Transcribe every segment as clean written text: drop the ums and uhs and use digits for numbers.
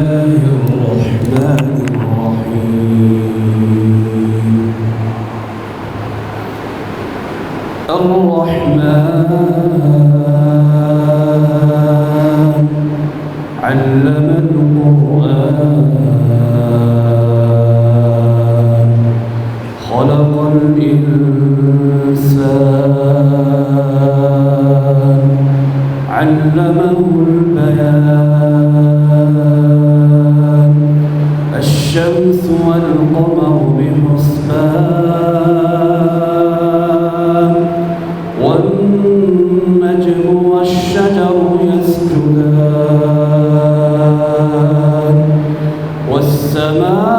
الله الرحمن الرحيم. الرحمن علم القرآن خلق الإنسان علمه البيان الشمس والقمر بحسبان والنجم والشجر يسجدان والسماء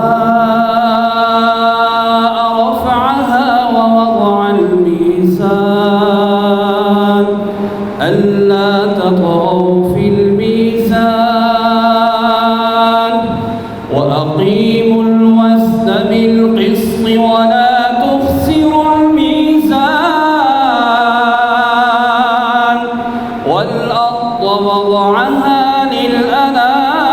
رفعها ووضع الميزان ألا تطغوا في الميزان وأقيموا الوزن بالقسط ولا تخسروا الميزان والأرض وضعها للأنام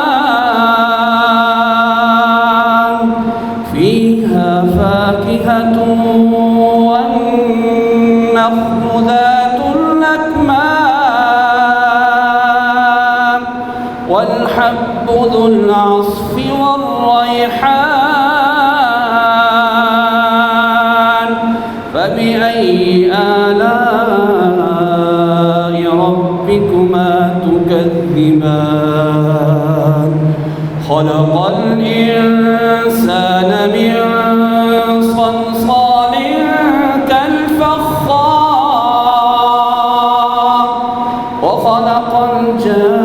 فيها فاكهة والنخل ذات الأكمام والحب ذو العصف والريحان فبأي آلاء ربكما تكذبان خلق الإنسان من صلصال كالفخار وخلق الجان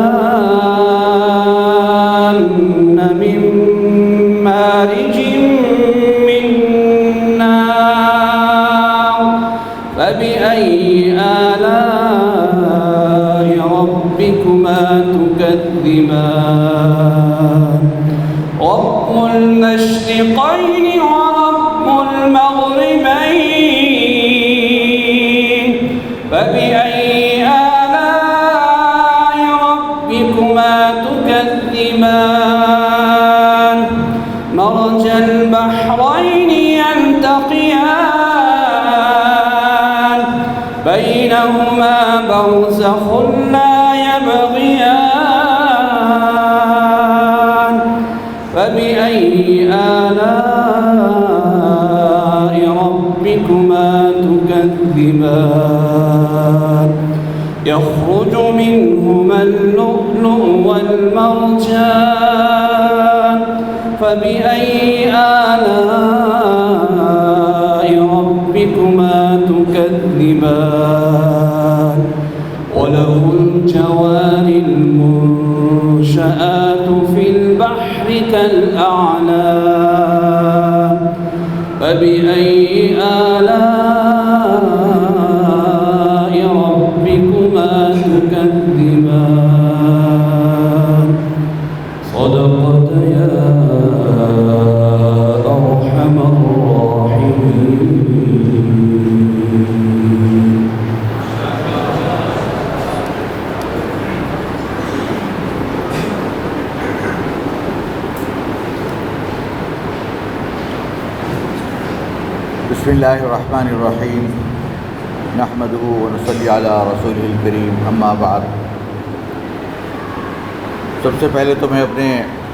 من مارج من نار فبأي آلاء ربكما تكذبان رب المشرقين ورب المغربين فبأي آلاء ربكما تكذبان مرج البحرين يلتقيان بينهما برزخ لا يبغيان فبأي آلاء ربكما تكذبان يخرج منهما اللؤلؤ والمرجان فبأي آلاء ربكما تكذبان وله الجوار المنشآت في البحر كالأعلام فبأي آلاء ربكما تكذبان صدقت يا أرحم الراحمين. بسم اللہ الرحمن الرحیم نحمدہ ونصلی علی رسولہ الکریم اما بعد. سب سے پہلے تو میں اپنے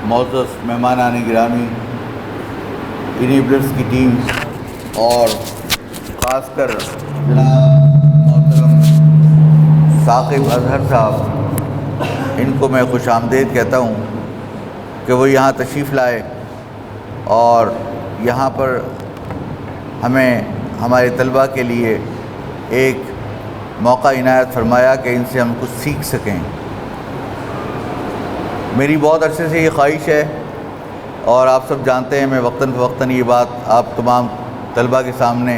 معزز مہمانان گرامی انیبلرز کی ٹیم اور خاص کر جناب محترم ثاقب اظہر صاحب ان کو میں خوش آمدید کہتا ہوں کہ وہ یہاں تشریف لائے اور یہاں پر ہمیں ہمارے طلباء کے لیے ایک موقع عنایت فرمایا کہ ان سے ہم کچھ سیکھ سکیں. میری بہت عرصے سے یہ خواہش ہے اور آپ سب جانتے ہیں میں وقتاً فوقتاً یہ بات آپ تمام طلباء کے سامنے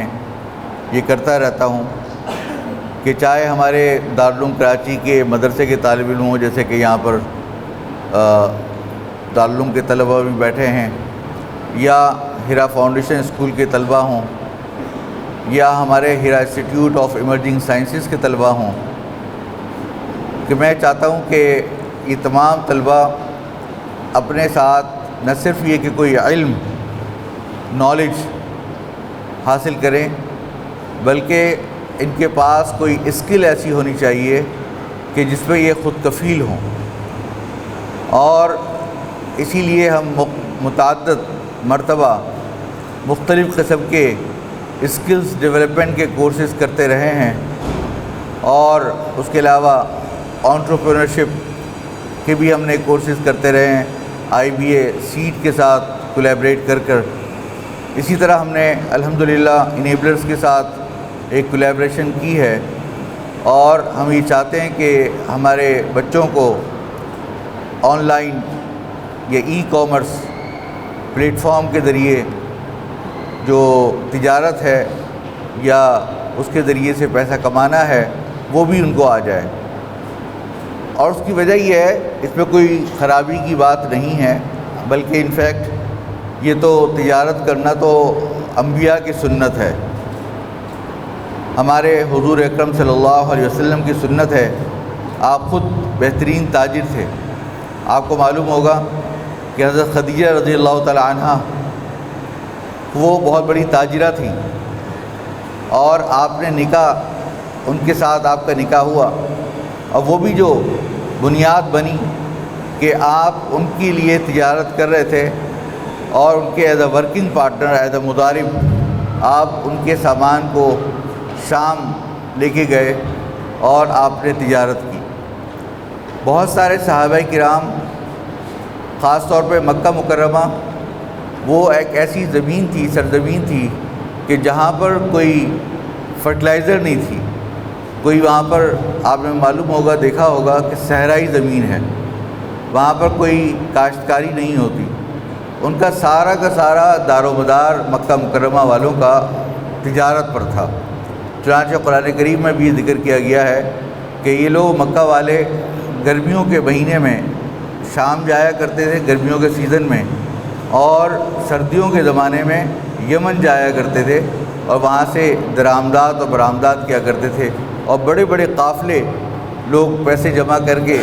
یہ کرتا رہتا ہوں کہ چاہے ہمارے دارالعلوم کراچی کے مدرسے کے طالب علم ہوں، جیسے کہ یہاں پر دارالعلوم کے طلباء بھی بیٹھے ہیں، یا ہیرا فاؤنڈیشن اسکول کے طلباء ہوں، یا ہمارے ہیرا انسٹیٹیوٹ آف ایمرجنگ سائنسز کے طلباء ہوں، کہ میں چاہتا ہوں کہ یہ تمام طلباء اپنے ساتھ نہ صرف یہ کہ کوئی علم نالج حاصل کریں، بلکہ ان کے پاس کوئی اسکل ایسی ہونی چاہیے کہ جس پہ یہ خود کفیل ہوں. اور اسی لیے ہم متعدد مرتبہ مختلف قسم کے اسکلز ڈیولپمنٹ کے کورسز کرتے رہے ہیں، اور اس کے علاوہ انٹرپرینورشپ کے بھی ہم نے کورسز کرتے رہے ہیں IBA سیٹ کے ساتھ کولیبریٹ کر. اسی طرح ہم نے الحمدللہ انیبلرز کے ساتھ ایک کولیبریشن کی ہے، اور ہم یہ چاہتے ہیں کہ ہمارے بچوں کو آن لائن یا ای کامرس پلیٹ فارم کے ذریعے جو تجارت ہے یا اس کے ذریعے سے پیسہ کمانا ہے وہ بھی ان کو آ جائے. اور اس کی وجہ یہ ہے، اس میں کوئی خرابی کی بات نہیں ہے، بلکہ انفیکٹ یہ تو تجارت کرنا تو انبیاء کی سنت ہے، ہمارے حضور اکرم صلی اللہ علیہ وسلم کی سنت ہے. آپ خود بہترین تاجر تھے. آپ کو معلوم ہوگا کہ حضرت خدیجہ رضی اللہ تعالی عنہ وہ بہت بڑی تاجرہ تھیں، اور آپ نے نکاح ان کے ساتھ آپ کا نکاح ہوا، اور وہ بھی جو بنیاد بنی کہ آپ ان کے لیے تجارت کر رہے تھے، اور ان کے as a working partner, as a مضارب آپ ان کے سامان کو شام لے کے گئے اور آپ نے تجارت کی. بہت سارے صحابہ کرام، خاص طور پہ مکہ مکرمہ، وہ ایک ایسی زمین تھی، سرزمین تھی کہ جہاں پر کوئی فرٹیلائزر نہیں تھی، کوئی وہاں پر آپ نے معلوم ہوگا، دیکھا ہوگا کہ صحرائی زمین ہے، وہاں پر کوئی کاشتکاری نہیں ہوتی. ان کا سارا دار و مدار مکہ مکرمہ والوں کا تجارت پر تھا. چنانچہ قرآن کریم میں بھی یہ ذکر کیا گیا ہے کہ یہ لوگ مکہ والے گرمیوں کے مہینے میں شام جایا کرتے تھے، گرمیوں کے سیزن میں، اور سردیوں کے زمانے میں یمن جایا کرتے تھے، اور وہاں سے درآمدات اور برآمدات کیا کرتے تھے، اور بڑے بڑے قافلے لوگ پیسے جمع کر کے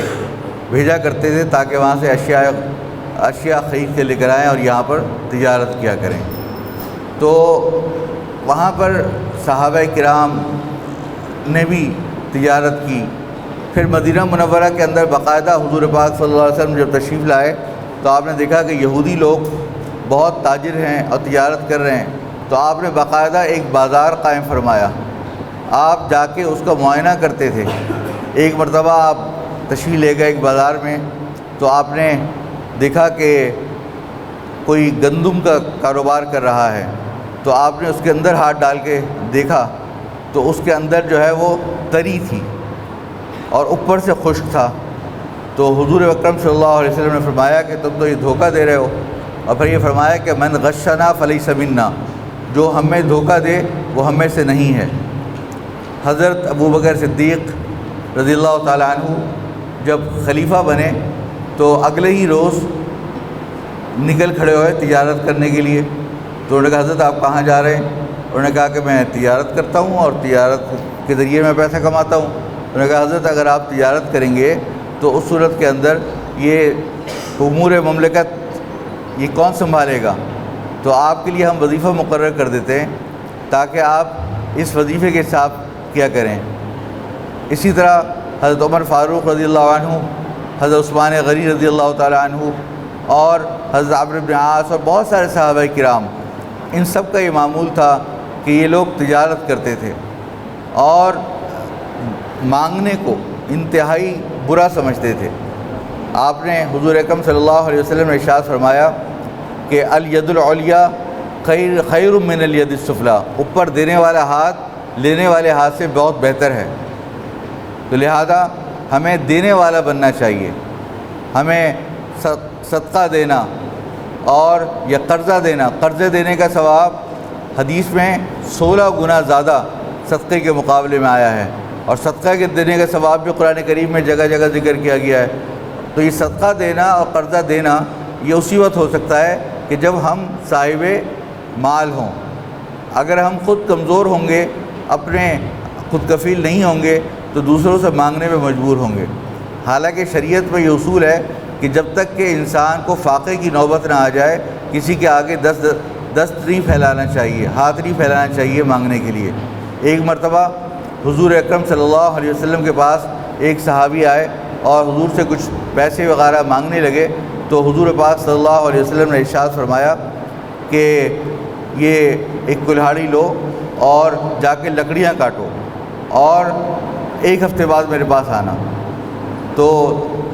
بھیجا کرتے تھے تاکہ وہاں سے اشیاء خرید کے لے کر آئیں اور یہاں پر تجارت کیا کریں. تو وہاں پر صحابہ کرام نے بھی تجارت کی. پھر مدینہ منورہ کے اندر باقاعدہ حضور پاک صلی اللہ علیہ وسلم جب تشریف لائے تو آپ نے دیکھا کہ یہودی لوگ بہت تاجر ہیں اور تجارت کر رہے ہیں، تو آپ نے باقاعدہ ایک بازار قائم فرمایا. آپ جا کے اس کا معائنہ کرتے تھے. ایک مرتبہ آپ تشریف لے گئے ایک بازار میں، تو آپ نے دیکھا کہ کوئی گندم کا کاروبار کر رہا ہے، تو آپ نے اس کے اندر ہاتھ ڈال کے دیکھا تو اس کے اندر جو ہے وہ تری تھی اور اوپر سے خشک تھا. تو حضور اکرم صلی اللہ علیہ وسلم نے فرمایا کہ تم تو یہ دھوکہ دے رہے ہو، اور پھر یہ فرمایا کہ من غشنا فلیس منا، جو ہمیں دھوکہ دے وہ ہمیں سے نہیں ہے. حضرت ابو بکر صدیق رضی اللہ تعالیٰ عنہ جب خلیفہ بنے تو اگلے ہی روز نکل کھڑے ہوئے تجارت کرنے کے لیے. تو انہوں نے کہا حضرت آپ کہاں جا رہے ہیں؟ انہوں نے کہا کہ میں تجارت کرتا ہوں اور تجارت کے ذریعے میں پیسہ کماتا ہوں. انہوں نے کہا حضرت اگر آپ تجارت کریں گے تو اس صورت کے اندر یہ امور مملکت یہ کون سنبھالے گا؟ تو آپ کے لیے ہم وظیفہ مقرر کر دیتے ہیں تاکہ آپ اس وظیفے کے حساب کیا کریں. اسی طرح حضرت عمر فاروق رضی اللہ عنہ، حضرت عثمان غنی رضی اللہ تعالیٰ عنہ، اور حضرت عمرو بن عاص اور بہت سارے صحابہ کرام، ان سب کا یہ معمول تھا کہ یہ لوگ تجارت کرتے تھے اور مانگنے کو انتہائی برا سمجھتے تھے. آپ نے حضور اکرم صلی اللہ علیہ وسلم نے ارشاد فرمایا کہ الید العلیٰ خیر من الید السفلیٰ، اوپر دینے والا ہاتھ لینے والے ہاتھ سے بہت بہتر ہے. تو لہذا ہمیں دینے والا بننا چاہیے. ہمیں صدقہ دینا اور یا قرضہ دینا، قرضے دینے کا ثواب حدیث میں 16 گنا زیادہ صدقے کے مقابلے میں آیا ہے، اور صدقہ کے دینے کا ثواب بھی قرآن کریم میں جگہ جگہ ذکر کیا گیا ہے. تو یہ صدقہ دینا اور قرضہ دینا یہ اسی وقت ہو سکتا ہے کہ جب ہم صاحب مال ہوں. اگر ہم خود کمزور ہوں گے، اپنے خود کفیل نہیں ہوں گے، تو دوسروں سے مانگنے میں مجبور ہوں گے. حالانکہ شریعت میں یہ اصول ہے کہ جب تک کہ انسان کو فاقے کی نوبت نہ آ جائے کسی کے آگے دست نہیں پھیلانا چاہیے، ہاتھ نہیں پھیلانا چاہیے مانگنے کے لیے۔ ایک مرتبہ حضور اکرم صلی اللہ علیہ وسلم کے پاس ایک صحابی آئے اور حضور سے کچھ پیسے وغیرہ مانگنے لگے، تو حضور پاک صلی اللہ علیہ وسلم نے ارشاد فرمایا کہ یہ ایک کلہاڑی لو اور جا کے لکڑیاں کاٹو اور ایک ہفتے بعد میرے پاس آنا۔ تو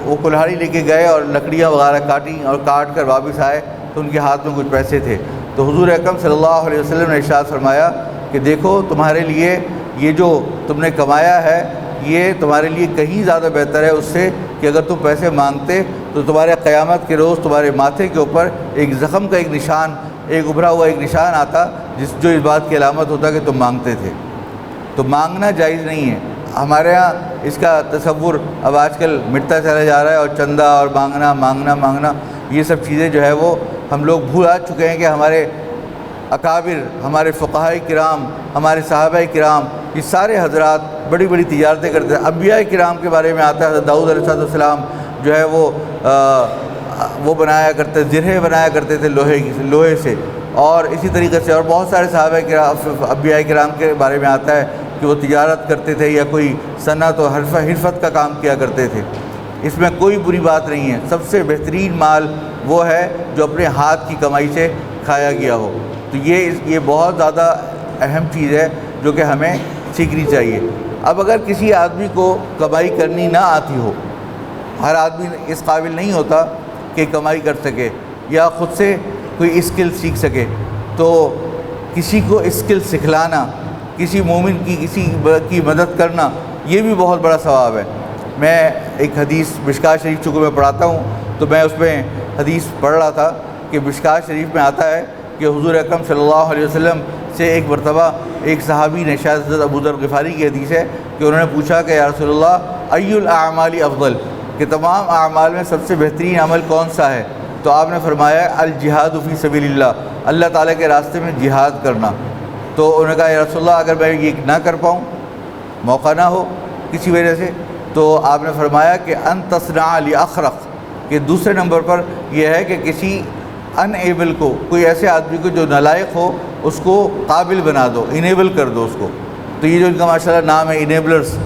وہ کلہاڑی لے کے گئے اور لکڑیاں وغیرہ کاٹیں اور کاٹ کر واپس آئے تو ان کے ہاتھ میں کچھ پیسے تھے۔ تو حضور اکرم صلی اللہ علیہ وسلم نے ارشاد فرمایا کہ دیکھو تمہارے لیے یہ جو تم نے کمایا ہے یہ تمہارے لیے کہیں زیادہ بہتر ہے اس سے کہ اگر تم پیسے مانگتے تو تمہارے قیامت کے روز تمہارے ماتھے کے اوپر ایک زخم کا ایک نشان، ایک ابھرا ہوا ایک نشان آتا جو اس بات کی علامت ہوتا کہ تم مانگتے تھے۔ تو مانگنا جائز نہیں ہے۔ ہمارے ہاں اس کا تصور اب آج کل مٹتا چلا جا رہا ہے، اور چندہ اور مانگنا یہ سب چیزیں جو ہے وہ ہم لوگ بھلا چکے ہیں کہ ہمارے اکابر، ہمارے فقہاء کرام، ہمارے صحابہ کرام، یہ سارے حضرات بڑی بڑی تجارتیں کرتے ہیں۔ انبیاء کرام کے بارے میں آتا ہے، حضرت داؤد علیہ السلام جو ہے وہ بنایا کرتے، زرہیں بنایا کرتے تھے لوہے سے، اور اسی طریقے سے اور بہت سارے صحابہ کرام، انبیاء کرام کے بارے میں آتا ہے کہ وہ تجارت کرتے تھے یا کوئی صنعت و حرفت کا کام کیا کرتے تھے۔ اس میں کوئی بری بات نہیں ہے۔ سب سے بہترین مال وہ ہے جو اپنے ہاتھ کی کمائی سے کھایا گیا ہو۔ تو یہ بہت زیادہ اہم چیز ہے جو کہ ہمیں سیکھنی چاہیے۔ اب اگر کسی آدمی کو کمائی کرنی نہ آتی ہو، ہر آدمی اس قابل نہیں ہوتا کہ کمائی کر سکے یا خود سے کوئی اسکل سیکھ سکے، تو کسی کو اسکل سکھلانا، کسی مومن کسی کی مدد کرنا، یہ بھی بہت بڑا ثواب ہے۔ میں ایک حدیث مشکوٰۃ شریف چونکہ میں پڑھاتا ہوں تو میں اس میں حدیث پڑھ رہا تھا کہ مشکوٰۃ شریف میں آتا ہے کہ حضور اکرم صلی اللہ علیہ وسلم سے ایک مرتبہ ایک صحابی نے، شاید حضرت ابو ذر غفاری کی حدیث ہے، کہ انہوں نے پوچھا کہ یا رسول اللہ ای الاعمال افضل، کہ تمام اعمال میں سب سے بہترین عمل کون سا ہے؟ تو آپ نے فرمایا الجہاد فی سبیل اللہ، اللہ تعالیٰ کے راستے میں جہاد کرنا۔ تو انہوں نے کہا یا رسول اللہ اگر میں یہ نہ کر پاؤں، موقع نہ ہو کسی وجہ سے، تو آپ نے فرمایا کہ ان تصنع لاخرق، کہ دوسرے نمبر پر یہ ہے کہ کسی ان ایبل کو، کوئی ایسے آدمی کو جو نالائق ہو اس کو قابل بنا دو، انیبل کر دو اس کو۔ تو یہ جو ان کا ماشاءاللہ نام ہے انیبلرز،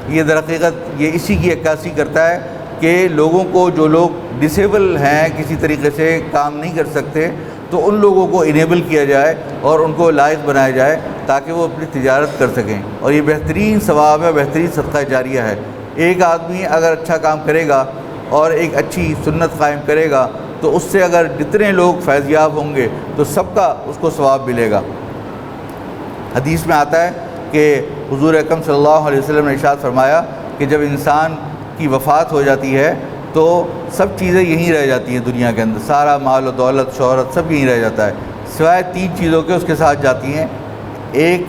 یہ در حقیقت یہ اسی کی عکاسی کرتا ہے کہ لوگوں کو، جو لوگ ڈسیبل ہیں کسی طریقے سے کام نہیں کر سکتے، تو ان لوگوں کو انیبل کیا جائے اور ان کو لائق بنایا جائے تاکہ وہ اپنی تجارت کر سکیں، اور یہ بہترین ثواب ہے، بہترین صدقہ جاریہ ہے۔ ایک آدمی اگر اچھا کام کرے گا اور ایک اچھی سنت قائم کرے گا تو اس سے اگر جتنے لوگ فیض یاب ہوں گے تو سب کا اس کو ثواب ملے گا۔ حدیث میں آتا ہے کہ حضور اکرم صلی اللہ علیہ وسلم نے ارشاد فرمایا کہ جب انسان کی وفات ہو جاتی ہے تو سب چیزیں یہیں رہ جاتی ہیں دنیا کے اندر، سارا مال و دولت، شہرت، سب یہیں رہ جاتا ہے، سوائے تین چیزوں کے اس کے ساتھ جاتی ہیں۔ ایک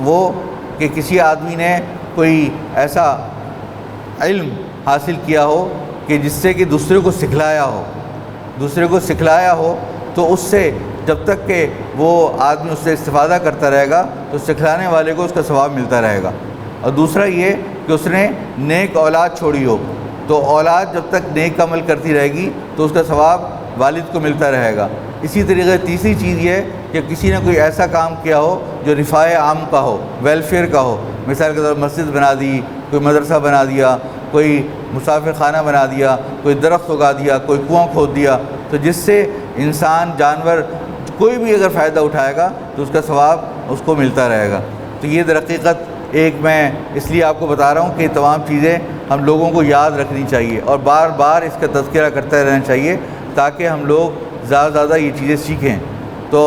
وہ کہ کسی آدمی نے کوئی ایسا علم حاصل کیا ہو کہ جس سے کہ دوسرے کو سکھلایا ہو، تو اس سے جب تک کہ وہ آدمی اس سے استفادہ کرتا رہے گا تو سکھلانے والے کو اس کا ثواب ملتا رہے گا۔ اور دوسرا یہ کہ اس نے نیک اولاد چھوڑی ہو، تو اولاد جب تک نیک عمل کرتی رہے گی تو اس کا ثواب والد کو ملتا رہے گا۔ اسی طریقے تیسری چیز یہ کہ کسی نے کوئی ایسا کام کیا ہو جو رفاع عام کا ہو، ویلفیئر کا ہو، مثال کے طور پر مسجد بنا دی، کوئی مدرسہ بنا دیا، کوئی مسافر خانہ بنا دیا، کوئی درخت اگا دیا، کوئی کنواں کھود دیا، تو جس سے انسان، جانور، کوئی بھی اگر فائدہ اٹھائے گا تو اس کا ثواب اس کو ملتا رہے گا۔ تو یہ در حقیقت ایک میں اس لیے آپ کو بتا رہا ہوں کہ تمام چیزیں ہم لوگوں کو یاد رکھنی چاہیے اور بار بار اس کا تذکرہ کرتے رہنا چاہیے تاکہ ہم لوگ زیادہ سے زیادہ یہ چیزیں سیکھیں۔ تو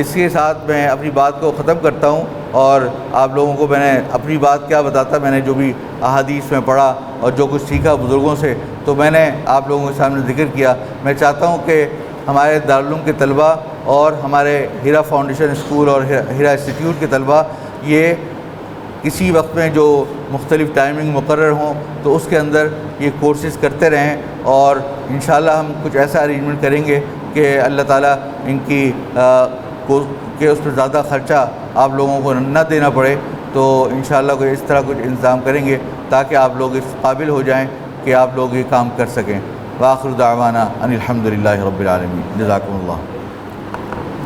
اس کے ساتھ میں اپنی بات کو ختم کرتا ہوں، اور آپ لوگوں کو میں نے اپنی بات کیا بتاتا، میں نے جو بھی احادیث میں پڑھا اور جو کچھ سیکھا بزرگوں سے تو میں نے آپ لوگوں کے سامنے ذکر کیا۔ میں چاہتا ہوں کہ ہمارے دارالعلوم کے طلباء اور ہمارے ہیرا فاؤنڈیشن اسکول اور ہیرا انسٹیٹیوٹ کے طلباء یہ کسی وقت میں جو مختلف ٹائمنگ مقرر ہوں تو اس کے اندر یہ کورسز کرتے رہیں، اور انشاءاللہ ہم کچھ ایسا ارینجمنٹ کریں گے کہ اللہ تعالیٰ ان کی کہ اس پر زیادہ خرچہ آپ لوگوں کو نہ دینا پڑے، تو انشاءاللہ کوئی اس طرح کچھ انتظام کریں گے تاکہ آپ لوگ اس قابل ہو جائیں کہ آپ لوگ یہ کام کر سکیں۔ وآخر دعوانا ان الحمد للہ رب العالمین. جزاکم اللہ.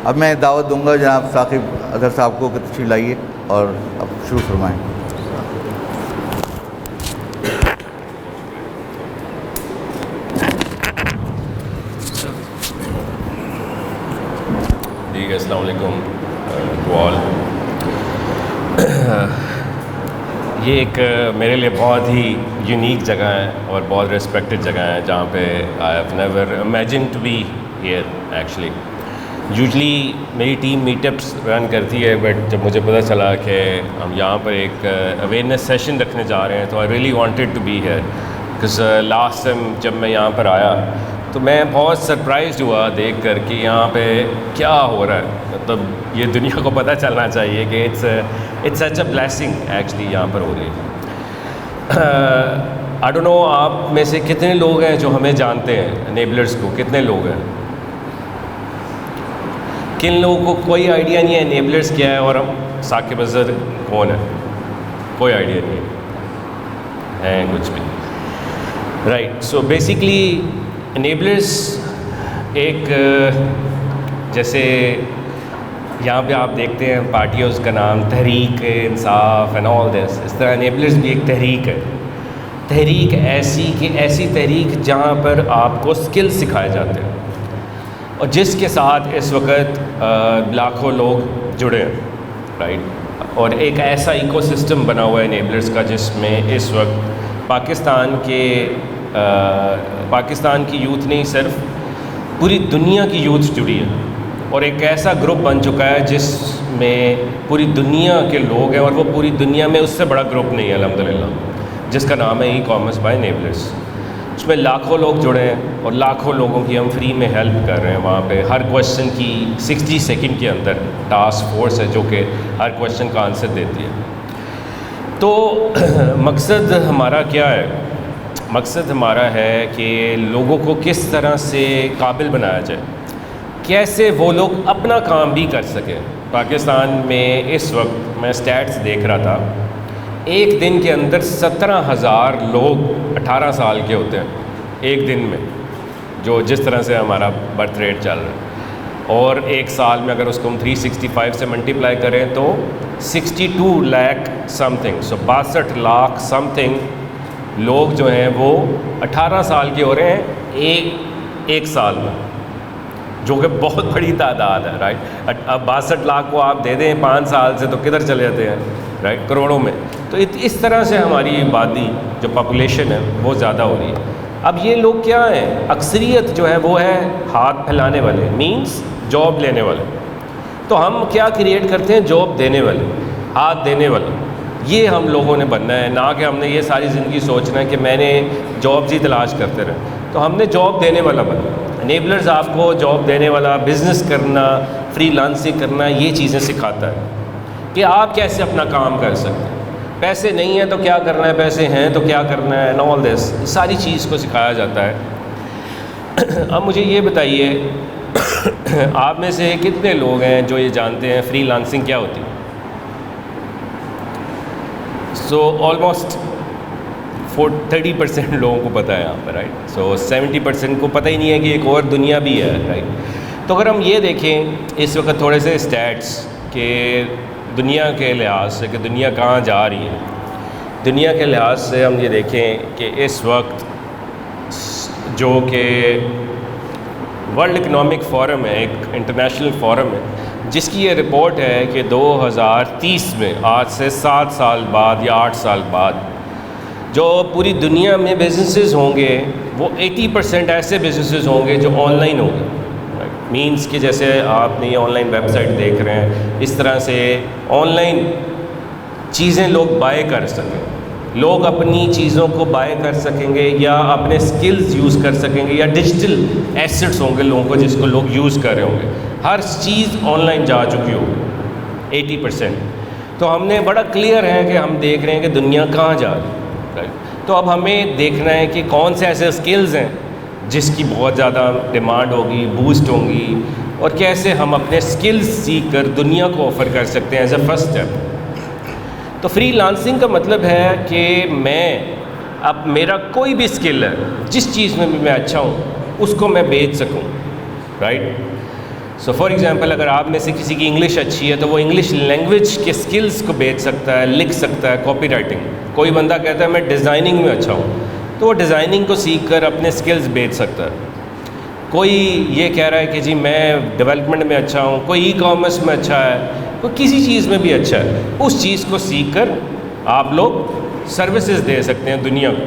اب میں دعوت دوں گا جناب ثاقب اظہر صاحب کو کہ تشریف لائیے اور اب شروع فرمائیں. السلام علیکم ٹو آل. یہ ایک میرے لیے بہت ہی یونیک جگہ ہے اور بہت ریسپیکٹڈ جگہ ہے جہاں پہ I have never imagine to be here actually. Usually میری ٹیم میٹ اپس رن کرتی ہے بٹ جب مجھے پتہ چلا کہ ہم یہاں پر ایک اویئرنیس سیشن رکھنے جا رہے ہیں تو I really wanted to be here because last time جب میں یہاں پر آیا تو میں بہت سرپرائزڈ ہوا دیکھ کر کہ یہاں پہ کیا ہو رہا ہے. مطلب یہ دنیا کو پتہ چلنا چاہیے کہ it's such a blessing actually یہاں پر ہو رہی ہے. آئی ڈونٹ نو آپ میں سے کتنے لوگ ہیں جو ہمیں جانتے ہیں انیبلرز کو. کتنے لوگ ہیں؟ کن لوگوں کو کوئی آئیڈیا نہیں ہے انیبلرز کیا ہے اور ہم ثاقب اظہر کون ہے؟ کوئی آئیڈیا نہیں ہے کچھ بھی. رائٹ. سو بیسکلی انیبلرز ایک جیسے یہاں پہ آپ دیکھتے ہیں پارٹیوں کا نام تحریک انصاف اینڈ آل دس. اس طرح انیبلرز بھی ایک تحریک ہے. تحریک ایسی کہ ایسی تحریک جہاں پر آپ کو اسکل سکھائے جاتے ہیں اور جس کے ساتھ اس وقت لاکھوں لوگ جڑے ہیں. رائٹ. اور ایک ایسا ایکو سسٹم بنا ہوا ہے انیبلرز کا جس میں اس وقت پاکستان کی یوتھ نہیں صرف پوری دنیا کی یوتھ جڑی ہے اور ایک ایسا گروپ بن چکا ہے جس میں پوری دنیا کے لوگ ہیں اور وہ پوری دنیا میں اس سے بڑا گروپ نہیں ہے الحمدللہ, جس کا نام ہے ای کامرس بائی انیبلرز. اس میں لاکھوں لوگ جڑے ہیں اور لاکھوں لوگوں کی ہم فری میں ہیلپ کر رہے ہیں. وہاں پہ ہر کویشچن کی 60 سیکنڈ کے اندر ٹاسک فورس ہے جو کہ ہر کویشچن کا آنسر دیتی ہے. تو مقصد ہمارا کیا ہے؟ مقصد ہمارا ہے کہ لوگوں کو کس طرح سے قابل بنایا جائے, کیسے وہ لوگ اپنا کام بھی کر سکیں. پاکستان میں اس وقت میں سٹیٹس دیکھ رہا تھا, ایک دن کے اندر 17,000 لوگ 18 سال کے ہوتے ہیں ایک دن میں, جو جس طرح سے ہمارا برتھ ریٹ چل رہا ہے. اور ایک سال میں اگر اس کو ہم 365 سے ملٹیپلائی کریں تو 62 لاکھ سم تھنگ, سو 62 لاکھ سم تھنگ لوگ جو ہیں وہ 18 سال کے ہو رہے ہیں ایک سال میں, جو کہ بہت بڑی تعداد ہے. رائٹ. اب 62 لاکھ کو آپ دے دیں 5 سال سے تو کدھر چلے جاتے ہیں؟ رائٹ, کروڑوں میں. تو اس طرح سے ہماری آبادی جو پاپولیشن ہے وہ زیادہ ہو رہی ہے. اب یہ لوگ کیا ہیں؟ اکثریت جو ہے وہ ہے ہاتھ پھیلانے والے, مینس جاب لینے والے. تو ہم کیا کریٹ کرتے ہیں؟ جاب دینے والے, ہاتھ دینے والے. یہ ہم لوگوں نے بننا ہے, نہ کہ ہم نے یہ ساری زندگی سوچنا ہے کہ میں نے جابز ہی تلاش کرتے رہے. تو ہم نے جاب دینے والا بننا. انیبلرز آپ کو جاب دینے والا, بزنس کرنا, فری لانسنگ کرنا, یہ چیزیں سکھاتا ہے کہ آپ کیسے اپنا کام کر سکتے ہیں. پیسے نہیں ہیں تو کیا کرنا ہے, پیسے ہیں تو کیا کرنا ہے, آل دس ساری چیز کو سکھایا جاتا ہے. اب مجھے یہ بتائیے آپ میں سے کتنے لوگ ہیں جو یہ جانتے ہیں فری لانسنگ کیا ہوتی ہے؟ سو آلموسٹ 30% لوگوں کو پتہ ہے یہاں پر. رائٹ. سو 70% کو پتہ ہی نہیں ہے کہ ایک اور دنیا بھی ہے. رائٹ. تو اگر ہم یہ دیکھیں اس وقت تھوڑے سے اسٹیٹس کہ دنیا کے لحاظ سے کہ دنیا کہاں جا رہی ہے, دنیا کے لحاظ سے ہم یہ دیکھیں کہ اس وقت جو کہ ورلڈ اکنامک فورم ہے, ایک انٹرنیشنل فورم ہے, جس کی یہ رپورٹ ہے کہ 2030 میں, آج سے 7 سال بعد یا 8 سال بعد, جو پوری دنیا میں بزنسز ہوں گے وہ 80% ایسے بزنسز ہوں گے جو آن لائن ہوں گے. مینس کہ جیسے آپ نے یہ آن لائن ویب سائٹ دیکھ رہے ہیں, اس طرح سے آن لائن چیزیں لوگ بائی کر سکیں, لوگ اپنی چیزوں کو بائی کر سکیں گے یا اپنے سکلز یوز کر سکیں گے, یا ڈیجیٹل ایسٹس ہوں گے لوگوں کو جس کو لوگ یوز کر رہے ہوں گے. ہر چیز آن لائن جا چکی ہوگی 80%. تو ہم نے بڑا کلیئر ہے کہ ہم دیکھ رہے ہیں کہ دنیا کہاں جا رہی ہے. تو اب ہمیں دیکھنا ہے کہ کون سے ایسے اسکلز ہیں جس کی بہت زیادہ ڈیمانڈ ہوگی, بوسٹ ہوں گی, اور کیسے ہم اپنے سکلز سیکھ کر دنیا کو آفر کر سکتے ہیں ایز اے فرسٹ اسٹیپ. تو فری لانسنگ کا مطلب ہے کہ میں اب میرا کوئی بھی اسکل ہے، جس چیز میں بھی میں اچھا ہوں اس کو میں بیچ سکوں، رائٹ. سو فار ایگزامپل اگر آپ میں سے کسی کی انگلش اچھی ہے تو وہ انگلش لینگویج کے اسکلس کو بیچ سکتا ہے، لکھ سکتا ہے، کاپی رائٹنگ. کوئی بندہ کہتا ہے میں ڈیزائننگ میں اچھا ہوں تو وہ ڈیزائننگ کو سیکھ کر اپنے اسکلس بیچ سکتا ہے. کوئی یہ کہہ رہا ہے کہ جی میں ڈیولپمنٹ میں اچھا ہوں، کوئی ای کامرس میں اچھا ہے، کوئی کسی چیز میں بھی اچھا ہے، اس چیز کو سیکھ کر آپ لوگ سروسز دے سکتے ہیں دنیا کو.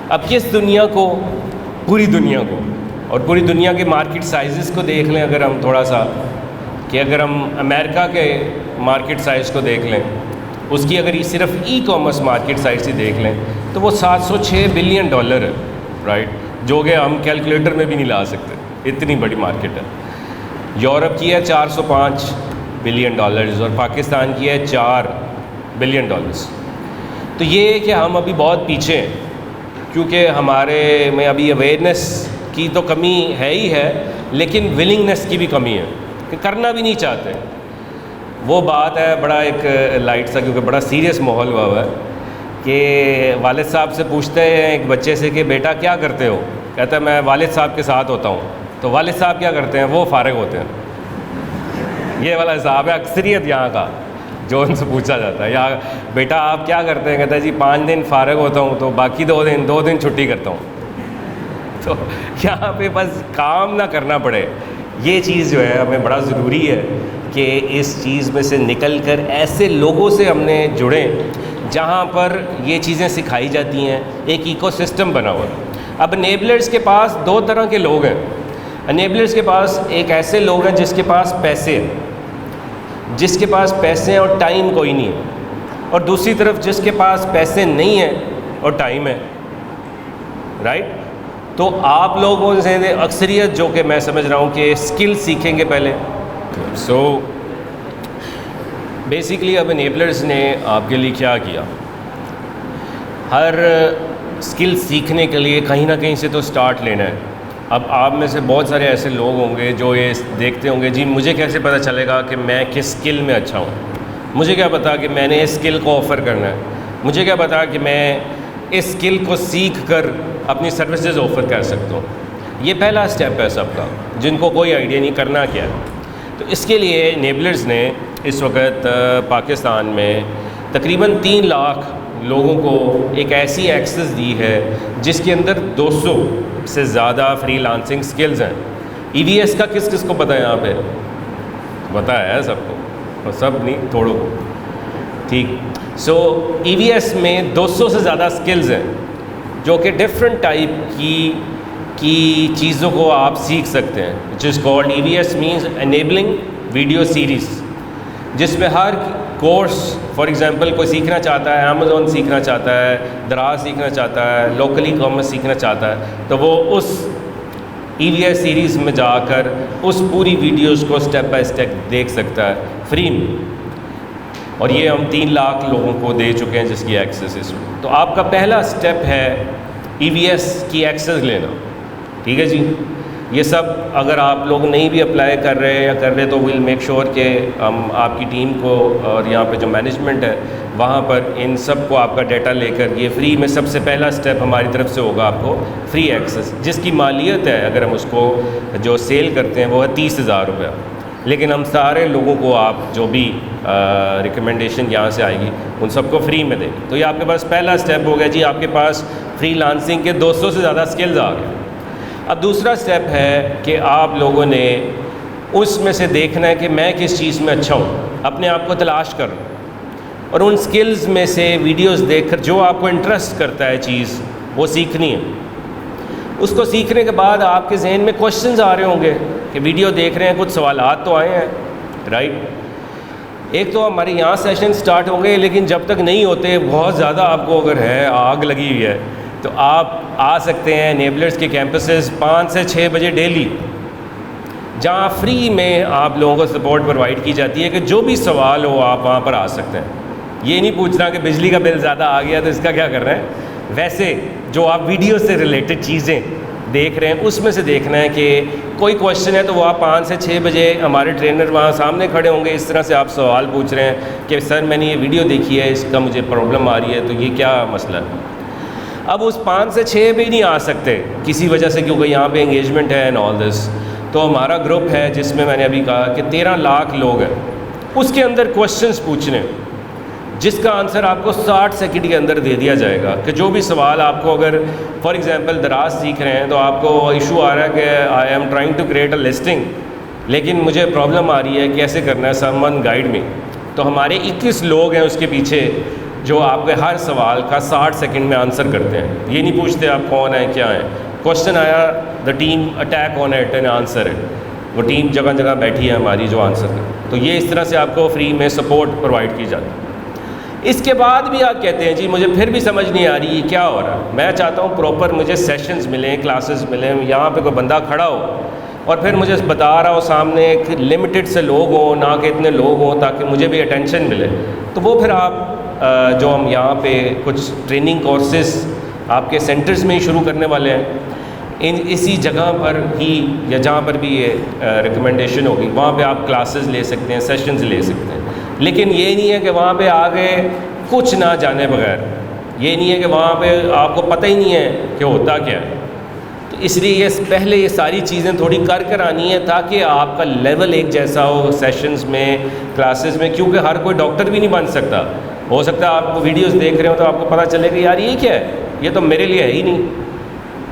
اب کس دنیا کو؟ پوری دنیا کو. اور پوری دنیا کے مارکیٹ سائزز کو دیکھ لیں اگر ہم تھوڑا سا، کہ اگر ہم امریکہ کے مارکیٹ سائز کو دیکھ لیں، اس کی اگر یہ صرف ای کامرس مارکیٹ سائز ہی دیکھ لیں تو وہ $706 بلین ہے، رائٹ، جو کہ ہم کیلکولیٹر میں بھی نہیں لا سکتے، اتنی بڑی مارکیٹ ہے. یورپ کی ہے $405 بلین اور پاکستان کی ہے $4 بلین. تو یہ ہے کہ ہم ابھی بہت پیچھے ہیں، کیونکہ ہمارے میں ابھی اویئرنیس کی تو کمی ہے ہی ہے، لیکن ولنگنیس کی بھی کمی ہے کہ کرنا بھی نہیں چاہتے. وہ بات ہے بڑا ایک لائٹ سا، کیونکہ بڑا سیریس ماحول ہوا ہے کہ والد صاحب سے پوچھتے ہیں ایک بچے سے کہ بیٹا کیا کرتے ہو؟ کہتا ہے میں والد صاحب کے ساتھ ہوتا ہوں. تو والد صاحب کیا کرتے ہیں؟ وہ فارغ ہوتے ہیں. یہ والا حساب ہے اکثریت یہاں کا جو ان سے پوچھا جاتا ہے. یا بیٹا آپ کیا کرتے ہیں؟ کہتا ہے جی 5 دن فارغ ہوتا ہوں تو باقی 2 دن چھٹی کرتا ہوں. تو یہاں پہ بس کام نہ کرنا پڑے، یہ چیز جو ہے ہمیں بڑا ضروری ہے کہ اس چیز میں سے نکل کر ایسے لوگوں سے ہم نے جڑیں جہاں پر یہ چیزیں سکھائی جاتی ہیں. ایک ایکو سسٹم بنا ہوا ہے. اب انیبلرز کے پاس 2 طرح کے لوگ ہیں. انیبلرز کے پاس ایک ایسے لوگ ہیں جس کے پاس پیسے ہیں، جس کے پاس پیسے ہیں اور ٹائم کوئی نہیں ہے، اور دوسری طرف جس کے پاس پیسے نہیں ہیں اور ٹائم ہے، رائٹ. تو آپ لوگوں سے اکثریت جو کہ میں سمجھ رہا ہوں کہ اسکل سیکھیں گے پہلے. سو بیسیکلی اب انیبلرز نے آپ کے لیے کیا کیا؟ ہر اسکل سیکھنے کے لیے کہیں نہ کہیں سے تو سٹارٹ لینا ہے. اب آپ میں سے بہت سارے ایسے لوگ ہوں گے جو یہ دیکھتے ہوں گے جی مجھے کیسے پتہ چلے گا کہ میں کس اسکل میں اچھا ہوں، مجھے کیا پتا کہ میں نے اس اسکل کو آفر کرنا ہے، مجھے کیا پتا کہ میں اس اسکل کو سیکھ کر اپنی سروسز آفر کر سکتا ہوں. یہ پہلا اسٹیپ ہے سب کا، جن کو کوئی آئیڈیا نہیں کرنا کیا ہے. تو اس کے لیے انیبلرز نے اس وقت پاکستان میں تقریباً 3 لاکھ لوگوں کو ایک ایسی ایکسس دی ہے جس کے اندر 200 سے زیادہ فری لانسنگ سکلز ہیں. ای وی ایس کا کس کس کو پتہ ہے یہاں پہ؟ پتہ ہے سب کو، اور سب نہیں تھوڑوں کو، ٹھیک. سو ای وی ایس میں 200 سے زیادہ سکلز ہیں جو کہ ڈفرینٹ ٹائپ کی چیزوں کو آپ سیکھ سکتے ہیں. Which is called E V S means enabling video series, جس میں ہر کورس فار ایگزامپل کوئی سیکھنا چاہتا ہے، امیزون سیکھنا چاہتا ہے، دراز سیکھنا چاہتا ہے، لوکل ای کامرس سیکھنا چاہتا ہے، تو وہ اس ای وی ایس سیریز میں جا کر اس پوری ویڈیوز کو اسٹیپ بائی اسٹیپ دیکھ سکتا ہے فری میں. اور یہ ہم 3 لاکھ لوگوں کو دے چکے ہیں جس کی ایکسیس اس میں. تو آپ کا پہلا اسٹیپ ہے ای وی ایس کی ایکسیس لینا، ٹھیک ہے جی. یہ سب اگر آپ لوگ نہیں بھی اپلائی کر رہے یا کر رہے تو ویل میک شور کہ ہم آپ کی ٹیم کو اور یہاں پہ جو مینجمنٹ ہے وہاں پر ان سب کو آپ کا ڈیٹا لے کر یہ فری میں سب سے پہلا اسٹیپ ہماری طرف سے ہوگا آپ کو فری ایکسیس، جس کی مالیت ہے اگر ہم اس کو جو سیل کرتے ہیں وہ ہے 30,000 روپیہ. لیکن ہم سارے لوگوں کو آپ جو بھی ریکمنڈیشن یہاں سے آئے گی ان سب کو فری میں دیں. تو یہ آپ کے پاس پہلا اسٹیپ ہو گیا جی، آپ کے پاس فری لانسنگ کے 200 سے زیادہ سکلز آ گئے. اب دوسرا اسٹیپ ہے کہ آپ لوگوں نے اس میں سے دیکھنا ہے کہ میں کس چیز میں اچھا ہوں، اپنے آپ کو تلاش کر، اور ان سکلز میں سے ویڈیوز دیکھ کر جو آپ کو انٹرسٹ کرتا ہے چیز وہ سیکھنی ہے. اس کو سیکھنے کے بعد آپ کے ذہن میں کوشچنز آ رہے ہوں گے کہ ویڈیو دیکھ رہے ہیں کچھ سوالات تو آئے ہیں، رائٹ. ایک تو ہمارے یہاں سیشن سٹارٹ ہوں گے، لیکن جب تک نہیں ہوتے بہت زیادہ آپ کو اگر ہے آگ لگی ہوئی ہے تو آپ آ سکتے ہیں انیبلرز کے کیمپسز 5 سے 6 بجے ڈیلی، جہاں فری میں آپ لوگوں کو سپورٹ پرووائڈ کی جاتی ہے کہ جو بھی سوال ہو آپ وہاں پر آ سکتے ہیں. یہ نہیں پوچھنا کہ بجلی کا بل زیادہ آ گیا تو اس کا کیا کر رہے ہیں، ویسے جو آپ ویڈیو سے ریلیٹڈ چیزیں دیکھ رہے ہیں اس میں سے دیکھنا ہے کہ کوئی کویشچن ہے تو وہ آپ 5 سے 6 بجے ہمارے ٹرینر وہاں سامنے کھڑے ہوں گے. اس طرح سے آپ سوال پوچھ رہے ہیں کہ سر میں نے یہ ویڈیو دیکھی ہے، اس کا مجھے پرابلم آ رہی ہے، تو یہ کیا مسئلہ ہے. اب اس 5 سے 6 بھی نہیں آ سکتے کسی وجہ سے، کیونکہ یہاں پہ انگیجمنٹ ہے اینڈ آل دس. تو ہمارا گروپ ہے جس میں نے ابھی کہا کہ 13 لاکھ لوگ ہیں، اس کے اندر کوشچنس پوچھنے جس کا آنسر آپ کو 60 سیکنڈ کے اندر دے دیا جائے گا. کہ جو بھی سوال آپ کو، اگر فار ایگزامپل دراز سیکھ رہے ہیں تو آپ کو ایشو آ رہا ہے کہ I am trying to create a listing, لیکن مجھے پرابلم آ رہی ہے کیسے کرنا ہے، سم ون گائیڈ می. تو ہمارے 21 لوگ ہیں اس کے پیچھے جو آپ کے ہر سوال کا 60 سیکنڈ میں آنسر کرتے ہیں. یہ نہیں پوچھتے آپ کون ہیں کیا ہیں، کوشچن آیا the team attack on it and answer it. وہ ٹیم جگہ جگہ بیٹھی ہے ہماری جو آنسر کرے. تو یہ اس طرح سے آپ کو فری میں سپورٹ پرووائڈ کی جاتی ہے. اس کے بعد بھی آپ کہتے ہیں جی مجھے پھر بھی سمجھ نہیں آ رہی یہ کیا ہو رہا ہے. میں چاہتا ہوں پراپر مجھے سیشنز ملیں، کلاسز ملیں، یہاں پہ کوئی بندہ کھڑا ہو اور پھر مجھے بتا رہا ہو سامنے ایک لمیٹڈ سے لوگ ہوں، نہ کہ اتنے لوگ ہوں تاکہ مجھے بھی اٹینشن ملے. تو وہ پھر آپ جو ہم یہاں پہ کچھ ٹریننگ کورسز آپ کے سینٹرز میں ہی شروع کرنے والے ہیں، اسی جگہ پر ہی یا جہاں پر بھی یہ ریکمنڈیشن ہوگی وہاں پہ آپ کلاسز لے سکتے ہیں، سیشنز لے سکتے ہیں. لیکن یہ نہیں ہے کہ وہاں پہ آگے کچھ نہ جانے بغیر، یہ نہیں ہے کہ وہاں پہ آپ کو پتہ ہی نہیں ہے کہ ہوتا کیا ہے. تو اس لیے یہ پہلے یہ ساری چیزیں تھوڑی کر آنی ہے تاکہ آپ کا لیول ایک جیسا ہو سیشنز میں، کلاسز میں. کیونکہ ہر کوئی ڈاکٹر بھی نہیں بن سکتا. ہو سکتا ہے آپ ویڈیوز دیکھ رہے ہو تو آپ کو پتہ چلے کہ یار یہ کیا ہے، یہ تو میرے لیے ہے ہی نہیں.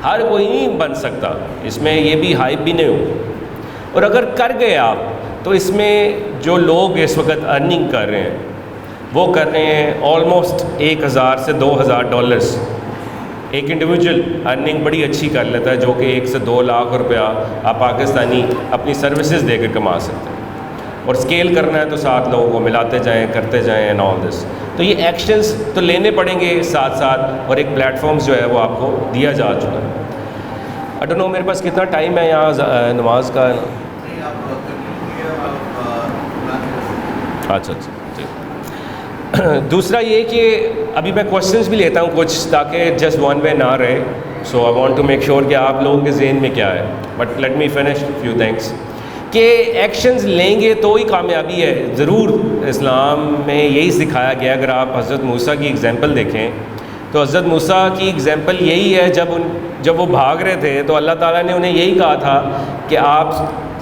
ہر کوئی نہیں بن سکتا، اس میں یہ بھی ہائپ بھی نہیں ہو. اور اگر کر گئے آپ تو اس میں جو لوگ اس وقت ارننگ کر رہے ہیں وہ کر رہے ہیں آلموسٹ 1000 سے $2000. ایک انڈیویجول ارننگ بڑی اچھی کر لیتا ہے جو کہ 1 سے 2 لاکھ روپیہ آپ پاکستانی اپنی سروسز دے کر کما سکتے ہیں. اور اسکیل کرنا ہے تو 7 لوگوں کو ملاتے جائیں، کرتے جائیں اینڈ آل دس. تو یہ ایکشنز تو لینے پڑیں گے ساتھ ساتھ، اور ایک پلیٹ فارمز جو ہے وہ آپ کو دیا جا چکا ہے. آئی ڈونٹ نو میرے پاس کتنا ٹائم ہے یہاں نماز کا. اچھا جی. دوسرا یہ کہ ابھی میں کوشچنس بھی لیتا ہوں کچھ تاکہ جسٹ ون وے نہ رہے. So I want to make sure کہ آپ لوگوں کے ذہن میں کیا ہے. But let me finish few things کہ ایکشنز لیں گے تو ہی کامیابی ہے. ضرور اسلام میں یہی سکھایا گیا. اگر آپ حضرت موسیٰ کی ایگزامپل دیکھیں تو حضرت موسیٰ کی ایگزامپل یہی ہے. جب وہ بھاگ رہے تھے تو اللہ تعالیٰ نے انہیں یہی کہا تھا کہ آپ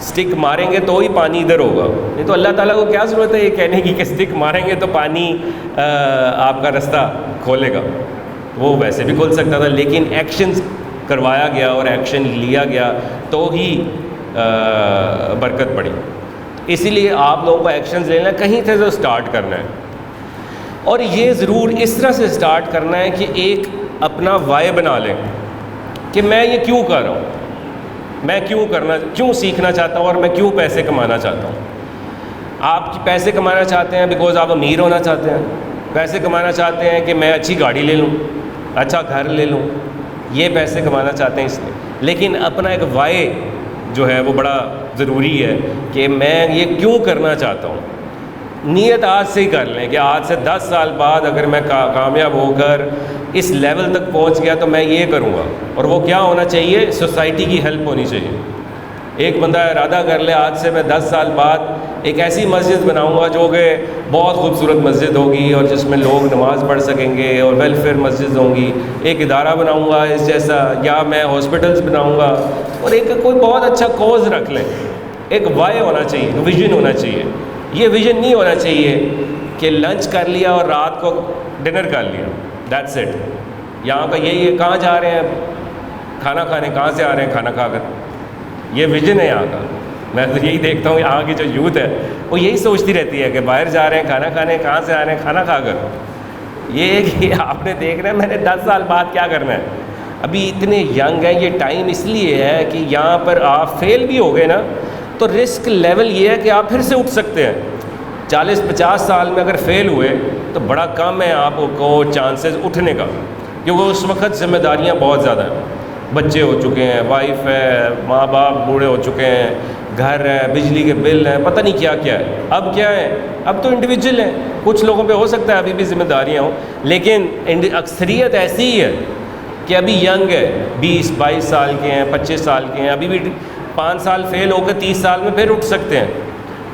سٹک ماریں گے تو ہی پانی ادھر ہوگا. نہیں تو اللہ تعالیٰ کو کیا ضرورت ہے یہ کہنے کی کہ سٹک ماریں گے تو پانی آپ کا رستہ کھولے گا. وہ ویسے بھی کھول سکتا تھا لیکن ایکشنز کروایا گیا اور ایکشن لیا گیا تو ہی برکت پڑی. اسی لیے آپ لوگوں کو ایکشنز لینا کہیں سے تو سٹارٹ کرنا ہے. اور یہ ضرور اس طرح سے سٹارٹ کرنا ہے کہ ایک اپنا وائے بنا لیں کہ میں یہ کیوں کر رہا ہوں، میں کیوں سیکھنا چاہتا ہوں اور میں کیوں پیسے کمانا چاہتا ہوں. آپ پیسے کمانا چاہتے ہیں بیکاز آپ امیر ہونا چاہتے ہیں، پیسے کمانا چاہتے ہیں کہ میں اچھی گاڑی لے لوں، اچھا گھر لے لوں، یہ پیسے کمانا چاہتے ہیں اس لیے. لیکن اپنا ایک وائے جو ہے وہ بڑا ضروری ہے کہ میں یہ کیوں کرنا چاہتا ہوں. نیت آج سے ہی کر لیں کہ آج سے 10 سال بعد اگر میں کامیاب ہو کر اس لیول تک پہنچ گیا تو میں یہ کروں گا. اور وہ کیا ہونا چاہیے؟ سوسائٹی کی ہیلپ ہونی چاہیے. ایک بندہ ارادہ کر لے آج سے میں 10 سال بعد ایک ایسی مسجد بناؤں گا جو کہ بہت خوبصورت مسجد ہوگی اور جس میں لوگ نماز پڑھ سکیں گے اور ویلفیئر مسجد ہوں گی. ایک ادارہ بناؤں گا اس جیسا، یا میں ہاسپٹلس بناؤں گا. اور ایک کوئی بہت اچھا کوز رکھ لیں. ایک وائے ہونا چاہیے، ویژن ہونا چاہیے. یہ ویژن نہیں ہونا چاہیے کہ لنچ کر لیا اور رات کو ڈنر کر لیا، دیٹس اٹ. یہاں کا یہی ہے، کہاں جا رہے ہیں کھانا کھانے، کہاں سے آ رہے ہیں کھانا کھا کر. یہ ویژن ہے یہاں کا. میں تو یہی دیکھتا ہوں یہاں کی جو یوتھ ہے وہ یہی سوچتی رہتی ہے کہ باہر جا رہے ہیں کھانا کھانے، کہاں سے آ رہے ہیں کھانا کھا کر. یہ کہ آپ نے دیکھ رہے ہیں میں نے 10 سال بعد کیا کرنا ہے. ابھی اتنے ینگ ہیں، یہ ٹائم اس لیے ہے کہ یہاں پر آپ فیل بھی ہو گئے نا تو رسک لیول یہ ہے کہ آپ پھر سے اٹھ سکتے ہیں. 40-50 سال میں اگر فیل ہوئے تو بڑا کم ہے آپ کو چانسز اٹھنے کا، کیونکہ اس وقت ذمہ داریاں بہت زیادہ ہیں. بچے ہو چکے ہیں، وائف ہے، ماں باپ بوڑھے ہو چکے ہیں، گھر ہے، بجلی کے بل ہیں، پتہ نہیں کیا کیا ہے. اب کیا ہے؟ اب تو انڈیویجول ہیں. کچھ لوگوں پہ ہو سکتا ہے ابھی بھی ذمہ داریاں ہوں، لیکن اکثریت ایسی ہی ہے کہ ابھی ینگ ہے، 20-22 سال کے ہیں، 25 سال کے ہیں، ابھی بھی 5 سال فیل ہو کے 30 سال میں پھر اٹھ سکتے ہیں.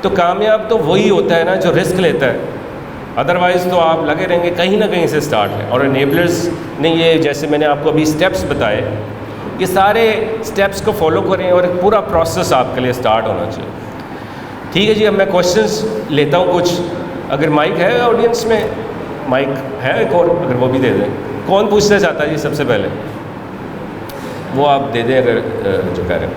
تو کامیاب تو وہی ہوتا ہے نا جو رسک لیتا ہے. ادروائز تو آپ لگے رہیں گے کہیں نہ کہیں سے سٹارٹ ہے. اور انیبلرز نے یہ جیسے میں نے آپ کو ابھی اسٹیپس بتائے, یہ سارے اسٹیپس کو فالو کریں اور ایک پورا پروسیس آپ کے لیے سٹارٹ ہونا چاہیے. ٹھیک ہے جی, اب میں کوشچنس لیتا ہوں کچھ. اگر مائک ہے آڈینس میں, مائک ہے ایک اور, اگر وہ بھی دے دیں. کون پوچھنا چاہتا ہے جی سب سے پہلے؟ وہ آپ دے دیں اگر جو کہہ رہے ہیں.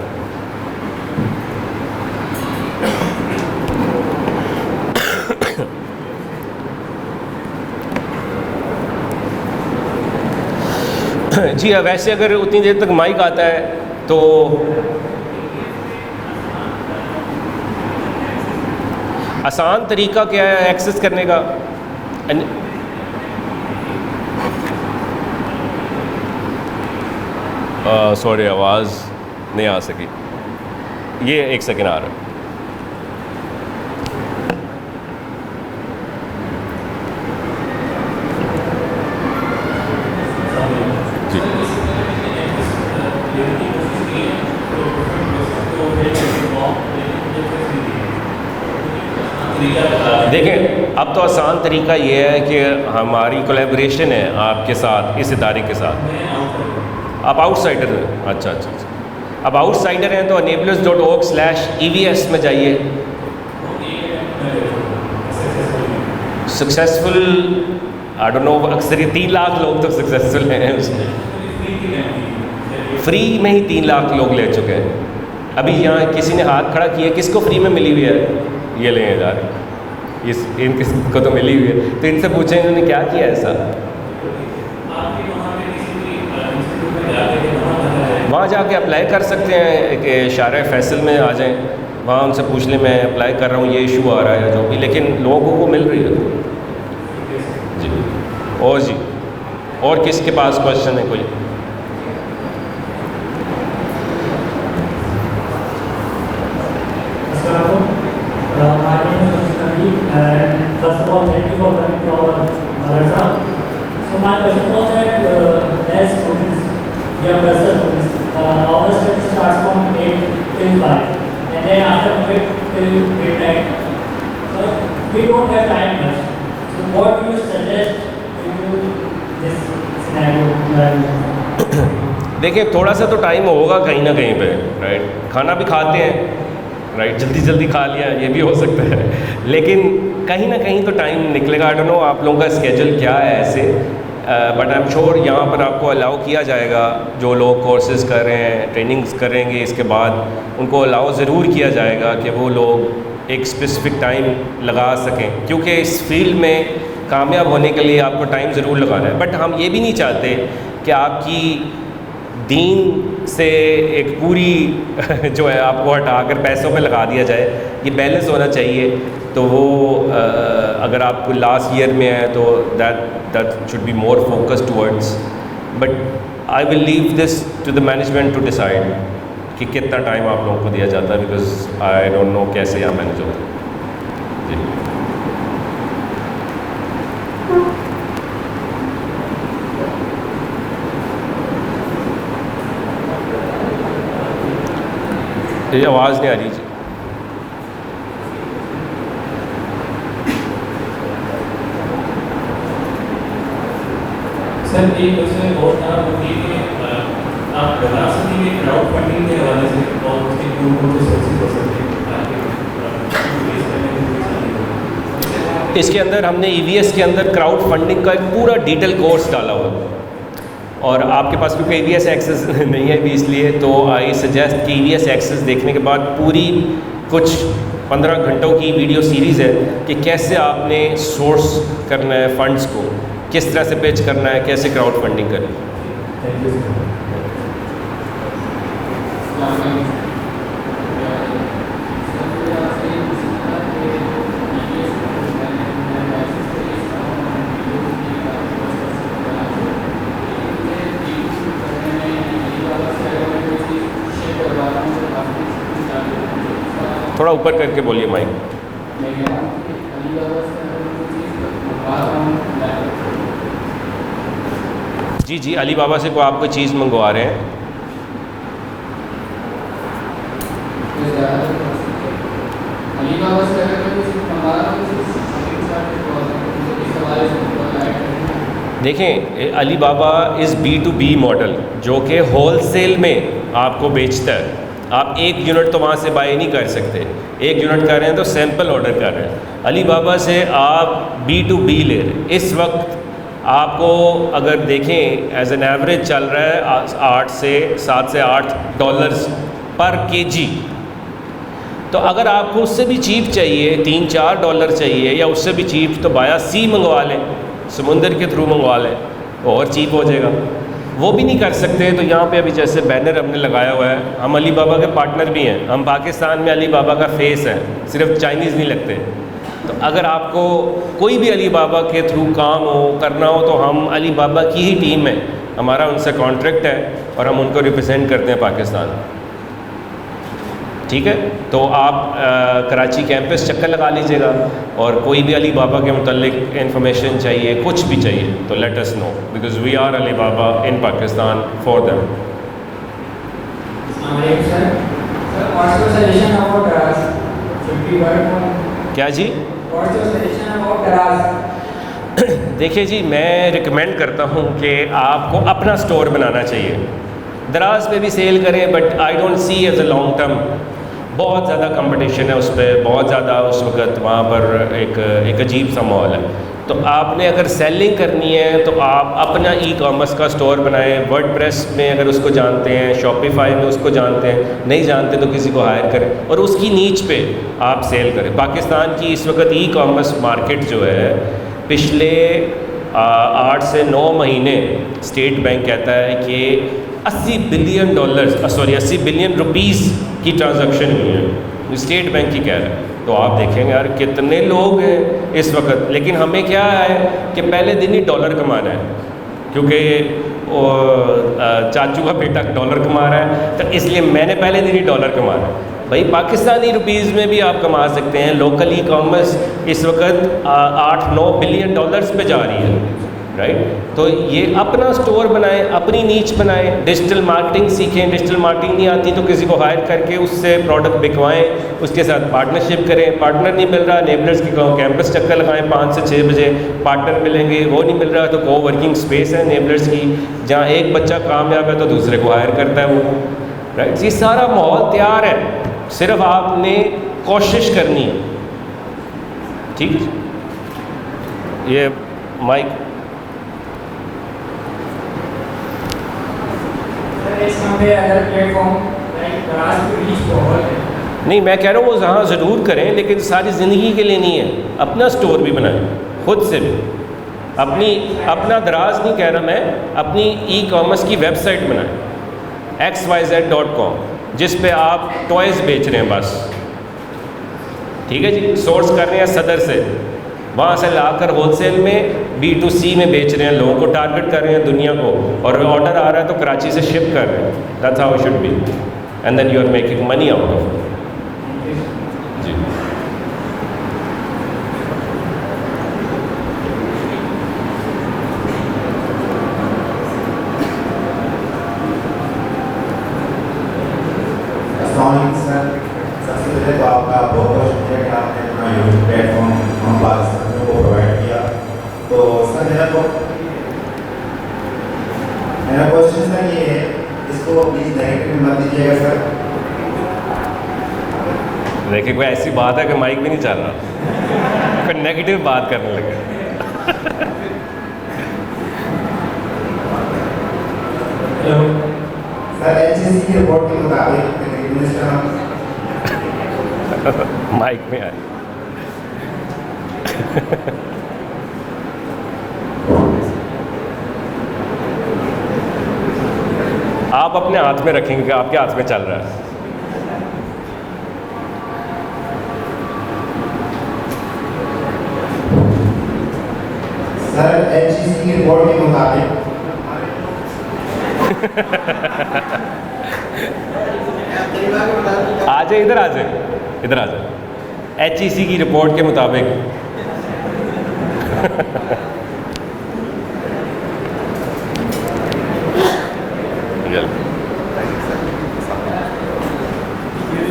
جی ویسے اگر اتنی دیر تک مائک آتا ہے تو آسان طریقہ کیا ہے ایکسیس کرنے کا؟ سوری آواز نہیں آ سکی. یہ ایک سیکنڈ آ رہا ہے. دیکھیں اب تو آسان طریقہ یہ ہے کہ ہماری کولیبریشن ہے آپ کے ساتھ, اس ادارے کے ساتھ. آپ آؤٹ سائڈر ہیں؟ اچھا اچھا اچھا. اب آؤٹ سائڈر ہیں تو enablers.org/EVS میں جائیے. سکسیزفل آئی ڈونٹ نو, اکثر یہ 3 لاکھ لوگ تو سکسیزفل ہیں اس میں. فری میں ہی 3 لاکھ لوگ لے چکے ہیں. ابھی یہاں کسی نے ہاتھ کھڑا کیا, کس کو فری میں ملی ہوئی ہے؟ یہ لیں یار, ان کس کو تو ملی ہوئی ہے. تو ان سے پوچھیں انہوں نے کیا کیا ایسا. وہاں جا کے اپلائی کر سکتے ہیں کہ شارع فیصل میں آ جائیں, وہاں ان سے پوچھ لیں میں اپلائی کر رہا ہوں, یہ ایشو آ رہا ہے جو بھی, لیکن لوگوں کو مل رہی ہے. جی اور جی, اور کس کے پاس کوشچن ہے کوئی؟ First of all, thank you for coming to our Madrasa. So my question was that as students, we are present students. Our study starts from 8 till 5, and then after 8 till midnight. So we don't have time much. So what do you suggest to this scenario? دیکھیں تھوڑا سا تو time ہوگا کہیں نہ کہیں پہ, right. کھانا بھی کھاتے ہیں, رائٹ, جلدی جلدی کھا لیا, یہ بھی ہو سکتا ہے, لیکن کہیں نہ کہیں تو ٹائم نکلے گا. آئی ڈونٹ نو آپ لوگوں کا اسکیجول کیا ہے ایسے, بٹ آئی ایم شیور یہاں پر آپ کو الاؤ کیا جائے گا. جو لوگ کورسز کر رہے ہیں, ٹریننگز کریں گے, اس کے بعد ان کو الاؤ ضرور کیا جائے گا کہ وہ لوگ ایک اسپیسیفک ٹائم لگا سکیں, کیونکہ اس فیلڈ میں کامیاب ہونے کے لیے آپ کو ٹائم ضرور لگانا ہے. بٹ ہم یہ بھی نہیں چاہتے کہ آپ کی دین سے ایک پوری جو ہے آپ کو ہٹا کر پیسوں پہ لگا دیا جائے. یہ بیلنس ہونا چاہیے. تو وہ اگر آپ کو لاسٹ ایئر میں ہے تو that should be more focus towards. But I will leave this to the management to decide کہ کتنا ٹائم آپ لوگوں کو دیا جاتا ہے, بیکاز آئی ڈونٹ نو کیسے یہاں مینیج ہوتا ہے. جی یہ آواز نہیں آ رہی. جی سر ایک دوسرے بہت تھا کہ آپ بتا سکتے ہیں کراؤڈ فنڈنگ کے حوالے سے اور اس کے کون سے سورسز ہو سکتے ہیں. اس کے اندر ہم نے EVS کے اندر کراؤڈ فنڈنگ کا ایک پورا ڈیٹیل کورس ڈالا ہوا ہے, اور آپ کے پاس کیونکہ EVS ایکسیس نہیں ہے بھی, اس لیے تو آئی سجیسٹ کہ EVS ایکسیس دیکھنے کے بعد پوری کچھ 15 گھنٹوں کی ویڈیو سیریز ہے کہ کیسے آپ نے سورس کرنا ہے فنڈز کو, کس طرح سے پیچ کرنا ہے, کیسے کراؤڈ فنڈنگ کریں. تھوڑا اوپر کر کے بولیے مائک. جی جی علی بابا سے کوئی آپ کوئی چیز منگوا رہے ہیں. دیکھیں علی بابا از B2B ماڈل جو کہ ہول سیل میں آپ کو بیچتا ہے. آپ 1 یونٹ تو وہاں سے بائی نہیں کر سکتے. 1 یونٹ کر رہے ہیں تو سیمپل آرڈر کر رہے ہیں. علی بابا سے آپ B2B لے رہے ہیں. اس وقت آپ کو اگر دیکھیں ایز این ایوریج چل رہا ہے 7 سے 8 ڈالرز پر kg. تو اگر آپ کو اس سے بھی چیپ چاہیے, $3-4 چاہیے یا اس سے بھی چیپ, تو بایا سی منگوا لیں, سمندر کے تھرو منگوا لیں, اور چیپ ہو جائے گا. وہ بھی نہیں کر سکتے تو یہاں پہ ابھی جیسے بینر ہم نے لگایا ہوا ہے, ہم علی بابا کے پارٹنر بھی ہیں. ہم پاکستان میں علی بابا کا فیس ہے, صرف چائنیز نہیں لگتے. تو اگر آپ کو کوئی بھی علی بابا کے تھرو کام ہو کرنا ہو تو ہم علی بابا کی ہی ٹیم ہے, ہمارا ان سے کانٹریکٹ ہے اور ہم ان کو ریپرزینٹ کرتے ہیں پاکستان. ٹھیک ہے, تو آپ کراچی کیمپس چکر لگا لیجیے گا, اور کوئی بھی علی بابا کے متعلق انفارمیشن چاہیے, کچھ بھی چاہیے تو let us know, because we are Ali Baba in Pakistan for them. کیا جی؟ دیکھیے جی, میں ریکمینڈ کرتا ہوں کہ آپ کو اپنا سٹور بنانا چاہیے. دراز پہ بھی سیل کریں, but I don't see as a long term. بہت زیادہ کمپٹیشن ہے اس پہ, بہت زیادہ اس وقت وہاں پر ایک عجیب سا ماحول ہے. تو آپ نے اگر سیلنگ کرنی ہے تو آپ اپنا ای کامرس کا سٹور بنائیں. ورڈ پریس میں اگر اس کو جانتے ہیں, شاپیفائی میں اس کو جانتے ہیں, نہیں جانتے تو کسی کو ہائر کریں اور اس کی نیچ پہ آپ سیل کریں. پاکستان کی اس وقت ای کامرس مارکیٹ جو ہے, پچھلے 8 سے 9 مہینے اسٹیٹ بینک کہتا ہے کہ $80 بلین روپیز کی ٹرانزیکشن ہوئی ہے. اسٹیٹ بینک ہی کہہ رہا ہے. تو آپ دیکھیں گے یار کتنے لوگ ہیں اس وقت. لیکن ہمیں کیا ہے کہ پہلے دن ہی ڈالر کمانا ہے, کیونکہ چاچو کا بیٹا ڈالر کما رہا ہے, تو اس لیے میں نے پہلے دن ہی ڈالر کمانا ہے. بھائی پاکستانی روپیز میں بھی آپ کما سکتے ہیں. لوکل ای کامرس اس وقت $8-9 بلین پہ جا رہی ہے, رائٹ. تو یہ اپنا سٹور بنائیں, اپنی نیچ بنائیں, ڈیجیٹل مارکیٹنگ سیکھیں. ڈیجیٹل مارکیٹنگ نہیں آتی تو کسی کو ہائر کر کے اس سے پروڈکٹ بکوائیں, اس کے ساتھ پارٹنرشپ کریں. پارٹنر نہیں مل رہا, نیبلرز کی کیمپس چکر لگائیں 5 سے 6 بجے, پارٹنر ملیں گے. وہ نہیں مل رہا تو کو ورکنگ اسپیس ہے نیبلرز کی, جہاں ایک بچہ کامیاب ہے تو دوسرے کو ہائر کرتا ہے وہ, رائٹ. یہ سارا ماحول تیار ہے, صرف آپ نے کوشش کرنی ہے. ٹھیک ہے, یہ مائک نہیں, میں کہہ رہا ہوں وہ جہاں ضرور کریں, لیکن ساری زندگی کے لیے نہیں ہے. اپنا سٹور بھی بنائیں خود سے بھی. اپنا دراز نہیں کہہ رہا میں, اپنی ای کامرس کی ویب سائٹ بنائیں xyz.com, جس پہ آپ ٹوائز بیچ رہے ہیں بس. ٹھیک ہے جی, سورس کر رہے ہیں صدر سے, وہاں سے لا کر ہول سیل میں B2C میں بیچ رہے ہیں, لوگوں کو ٹارگٹ کر رہے ہیں دنیا کو, اور آرڈر آ رہا ہے تو کراچی سے شپ کر رہے ہیں. That's how it should be, and then you are making money out of it. جی السلام علیکم سر. سب سے پہلے تو آپ کا بہت بہت شکریہ کہ آپ نے اپنا یوٹیوب پلیٹ فارم ہم پاکستانیوں کو پرووائڈ کیا. تو سر میرا کوشچن سر یہ ہے, اس کو پلیز نیگیٹو مت دیجیے گا سر. دیکھیں کوئی ایسی بات ہے کہ مائک بھی نہیں چل رہا, کوئی نیگیٹو بات کرنے لگے. سر HSC کی رپورٹ کے مطابق مائک میں آئے. آپ اپنے ہاتھ میں رکھیں گے کہ آپ کے ہاتھ میں چل رہا ہے. سر HSC کی رپورٹ کے مطابق آ جائے ادھر, آ جائے ادھر, آ جائے. HEC کی رپورٹ کے مطابق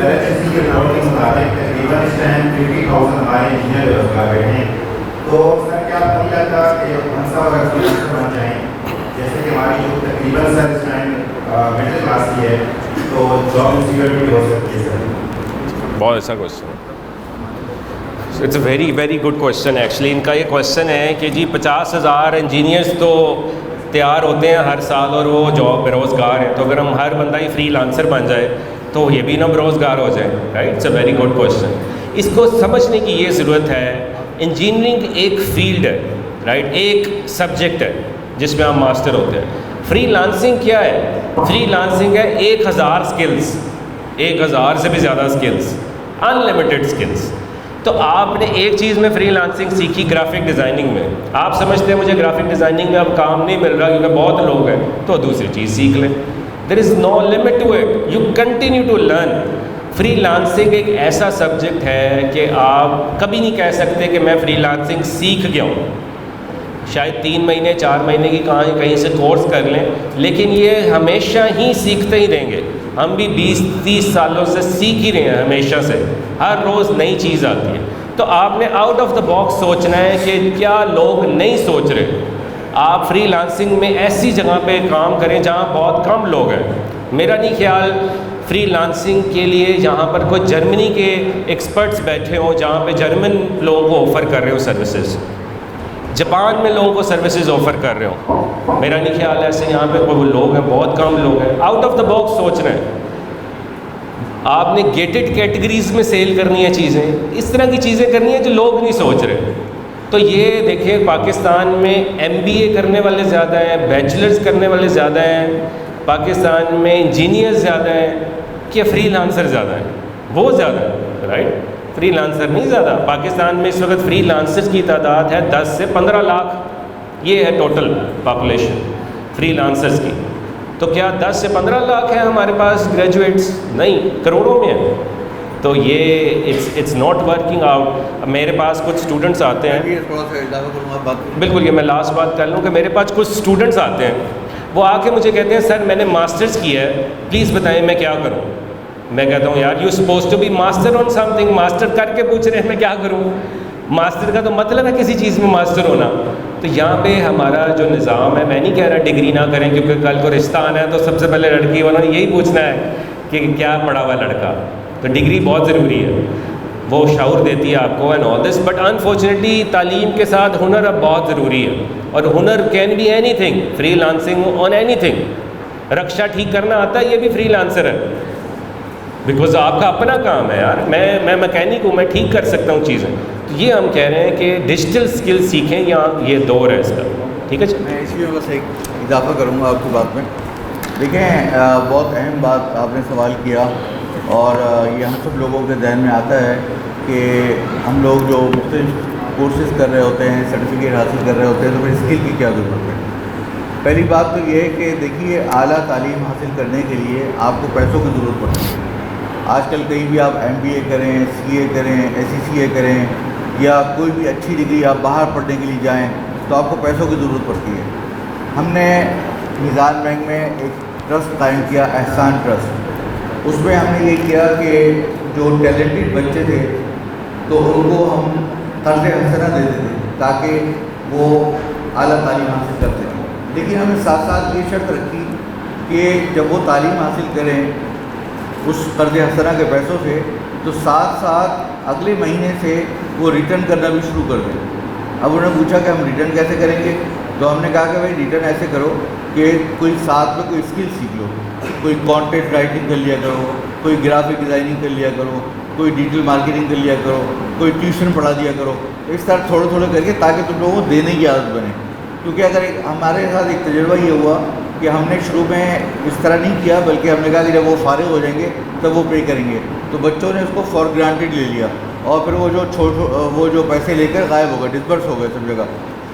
HSC کی رپورٹ کے مطابق تقریباً اس ٹائم 50,000 ہمارے انجینئر بے روزگار بیٹھے ہیں. تو تو سر کیا آپ نہیں لگتا کہ ہم سب اگر فریلانسر بن جائیں، جیسے کہ ہماری جو تقریباً سر اس ٹائم مڈل کلاس کی ہے، تو جاب انسیکیورٹی ہو سکتی ہے سر؟ بہت اچھا کوشچن ہے. It's a very very good question actually. ان کا یہ کوشچن ہے کہ جی 50,000 انجینئرس تو تیار ہوتے ہیں ہر سال اور وہ جاب بے روزگار ہیں، تو اگر ہم ہر بندہ ہی فری لانسر بن جائے تو یہ بھی نہ بے روزگار ہو جائے. Right, it's a very good question. اس کو سمجھنے کی یہ ضرورت ہے، انجینئرنگ ایک فیلڈ ہے، رائٹ، ایک سبجیکٹ ہے جس میں ہم ماسٹر ہوتے ہیں. فری لانسنگ کیا ہے؟ فری لانسنگ ہے 1000 اسکلس، 1000 سے بھی زیادہ اسکلس، ان لمیٹیڈ اسکلس. تو آپ نے ایک چیز میں فری لانسنگ سیکھی گرافک ڈیزائننگ میں، آپ سمجھتے ہیں مجھے گرافک ڈیزائننگ میں اب کام نہیں مل رہا کیونکہ بہت لوگ ہیں، تو دوسری چیز سیکھ لیں. There is no limit to it, you continue to learn. Freelancing ایک ایسا سبجیکٹ ہے کہ آپ کبھی نہیں کہہ سکتے کہ میں فری لانسنگ سیکھ گیا ہوں. شاید 3 مہینے 4 مہینے کی کہیں سے کورس کر لیں، لیکن یہ ہمیشہ ہی سیکھتے ہی رہیں گے. ہم بھی 20-30 سالوں سے سیکھ ہی رہے ہیں ہمیشہ سے، ہر روز نئی چیز آتی ہے. تو آپ نے آؤٹ آف دا باکس سوچنا ہے کہ کیا لوگ نہیں سوچ رہے. آپ فری لانسنگ میں ایسی جگہ پہ کام کریں جہاں بہت کم لوگ ہیں. میرا نہیں خیال فری لانسنگ کے لیے یہاں پر کوئی جرمنی کے ایکسپرٹس بیٹھے ہوں جہاں پہ جرمن لوگوں کو آفر کر رہے ہوں سروسز، جاپان میں لوگوں کو سروسز آفر کر رہے ہوں. میرا نہیں خیال ایسے یہاں پہ کوئی لوگ ہیں، بہت کم لوگ ہیں. آؤٹ آف دا باکس سوچ رہے ہیں. آپ نے گیٹڈ کیٹیگریز میں سیل کرنی ہے چیزیں، اس طرح کی چیزیں کرنی ہیں جو لوگ نہیں سوچ رہے. تو یہ دیکھیں پاکستان میں MBA کرنے والے زیادہ ہیں، بیچلرز کرنے والے زیادہ ہیں، پاکستان میں انجینئر زیادہ ہیں کہ فری لانسر زیادہ ہیں؟ وہ زیادہ ہیں، رائٹ. فری لانسر نہیں زیادہ. پاکستان میں اس وقت فری لانسر کی تعداد ہے 10 سے 15 لاکھ. یہ ہے ٹوٹل پاپولیشن فری لانسرز کی. تو کیا 10 سے 15 لاکھ ہیں ہمارے پاس گریجویٹس؟ نہیں، کروڑوں میں ہیں. تو یہ اٹس ناٹ ورکنگ آؤٹ. میرے پاس کچھ اسٹوڈنٹس آتے ہیں، تھوڑا سا اضافہ کروں گا بات. بالکل، یہ میں لاسٹ بات کر لوں کہ میرے پاس کچھ اسٹوڈنٹس آتے ہیں، وہ آ کے مجھے کہتے ہیں سر میں نے ماسٹرز کیا ہے، پلیز بتائیں میں کیا کروں. میں کہتا ہوں یار you suppose to be master on something. Master کر کے پوچھ رہے ہیں میں کیا کروں. ماسٹر کا تو مطلب ہے کسی چیز میں ماسٹر ہونا. تو یہاں پہ ہمارا جو نظام ہے، میں نہیں کہہ رہا ڈگری نہ کریں کیونکہ کل کو رشتہ آنا ہے تو سب سے پہلے لڑکی والوں نے یہی پوچھنا ہے کہ کیا پڑھا ہوا لڑکا. تو ڈگری بہت ضروری ہے، وہ شعور دیتی ہے آپ کو and all this. But unfortunately تعلیم کے ساتھ ہنر اب بہت ضروری ہے، اور ہنر can be anything. Freelancing on anything. رکشا ٹھیک کرنا آتا ہے، یہ بھی فری لانسر ہے، بیکاز آپ کا اپنا کام ہے. یار میں میکینک ہوں، میں ٹھیک کر سکتا ہوں چیزیں. تو یہ ہم کہہ رہے ہیں کہ ڈیجیٹل اسکل سیکھیں، یا یہ دور ہے اس کا. ٹھیک ہے جی. میں اسی میں بس ایک اضافہ کروں گا آپ کی بات میں. دیکھیں بہت اہم بات آپ نے سوال کیا، اور یہ ہم سب لوگوں کے ذہن میں آتا ہے کہ ہم لوگ جو مختلف کورسز کر رہے ہوتے ہیں، سرٹیفکیٹ حاصل کر رہے ہوتے ہیں، تو پھر اسکل کی کیا ضرورت ہے. پہلی بات تو یہ ہے کہ دیکھیے اعلیٰ تعلیم حاصل کرنے کے لیے آپ کو پیسوں کی ضرورت پڑتی ہے. آج کل کہیں بھی آپ MBA کریں، CA کریں، SCCA کریں، یا کوئی بھی اچھی ڈگری آپ باہر پڑھنے کے لیے جائیں تو آپ کو پیسوں کی ضرورت پڑتی ہے. ہم نے میزان بینک میں ایک ٹرسٹ قائم کیا، احسان ٹرسٹ. اس میں ہم نے یہ کیا کہ جو ٹیلنٹڈ بچے تھے تو ان کو ہم قرض حسنہ دیتے تھے تاکہ وہ اعلیٰ تعلیم حاصل کر سکیں. لیکن ہم نے ساتھ ساتھ یہ شرط رکھی کہ جب وہ تعلیم حاصل کریں اس قرض حسنہ کے پیسوں سے، تو ساتھ ساتھ اگلے مہینے سے وہ ریٹرن کرنا بھی شروع کر دیں. اب انہوں نے پوچھا کہ ہم ریٹرن کیسے کریں گے، تو ہم نے کہا کہ بھائی ریٹرن ایسے کرو کہ کوئی ساتھ میں کوئی اسکل سیکھ لو. کوئی کانٹینٹ رائٹنگ کر لیا کرو، کوئی گرافک ڈیزائننگ کر لیا کرو، کوئی ڈیجیٹل مارکیٹنگ کر لیا کرو، کوئی ٹیوشن پڑھا دیا کرو. اس طرح تھوڑے تھوڑے کر کے تاکہ تم لوگوں کو دینے کی عادت بنے. کیونکہ اگر ہمارے ساتھ ایک تجربہ یہ ہوا کہ ہم نے شروع میں اس طرح نہیں کیا، بلکہ ہم نے کہا کہ جب وہ فارغ ہو جائیں گے تب وہ پے کریں گے، تو بچوں نے اس کو فار گرانٹیڈ لے لیا، اور پھر وہ جو پیسے لے کر غائب ہو گئے، ڈسبرس ہو گئے سب جگہ.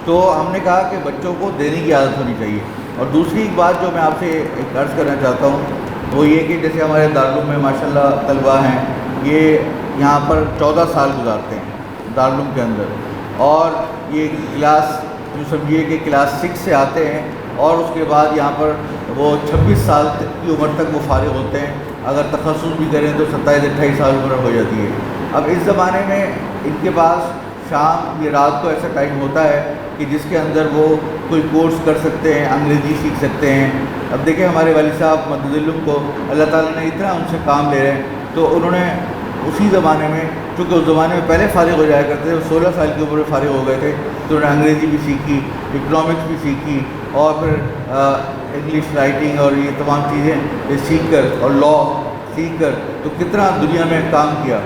تو ہم نے کہا کہ بچوں کو دینے کی عادت ہونی چاہیے. اور دوسری ایک بات جو میں آپ سے ایک عرض کرنا چاہتا ہوں وہ یہ کہ جیسے ہمارے دارالعلوم میں ماشاءاللہ طلباء ہیں، یہ یہاں پر 14 سال گزارتے ہیں دارالعلوم کے اندر، اور یہ کلاس جو سمجھیے کہ کلاس 6 سے آتے ہیں، اور اس کے بعد یہاں پر وہ 26 سال کی عمر تک وہ فارغ ہوتے ہیں. اگر تخصص بھی کریں تو 27-28 سال عمر ہو جاتی ہے. اب اس زمانے میں ان کے پاس شام یا رات کو ایسا ٹائم ہوتا ہے کہ جس کے اندر وہ کوئی کورس کر سکتے ہیں, انگریزی سیکھ سکتے ہیں. اب دیکھیں ہمارے والد صاحب مدد کو اللہ تعالیٰ نے اتنا ان سے کام لے رہے ہیں, تو انہوں نے اسی زمانے میں, چونکہ اس زمانے میں پہلے فارغ ہو جایا کرتے تھے, 16 سال کی عمر میں فارغ ہو گئے تھے, تو انہوں نے انگریزی بھی سیکھی, اکنامکس بھی سیکھی, اور پھر انگلش رائٹنگ اور یہ تمام چیزیں سیکھ کر اور لا سیکھ کر تو کتنا دنیا میں کام کیا.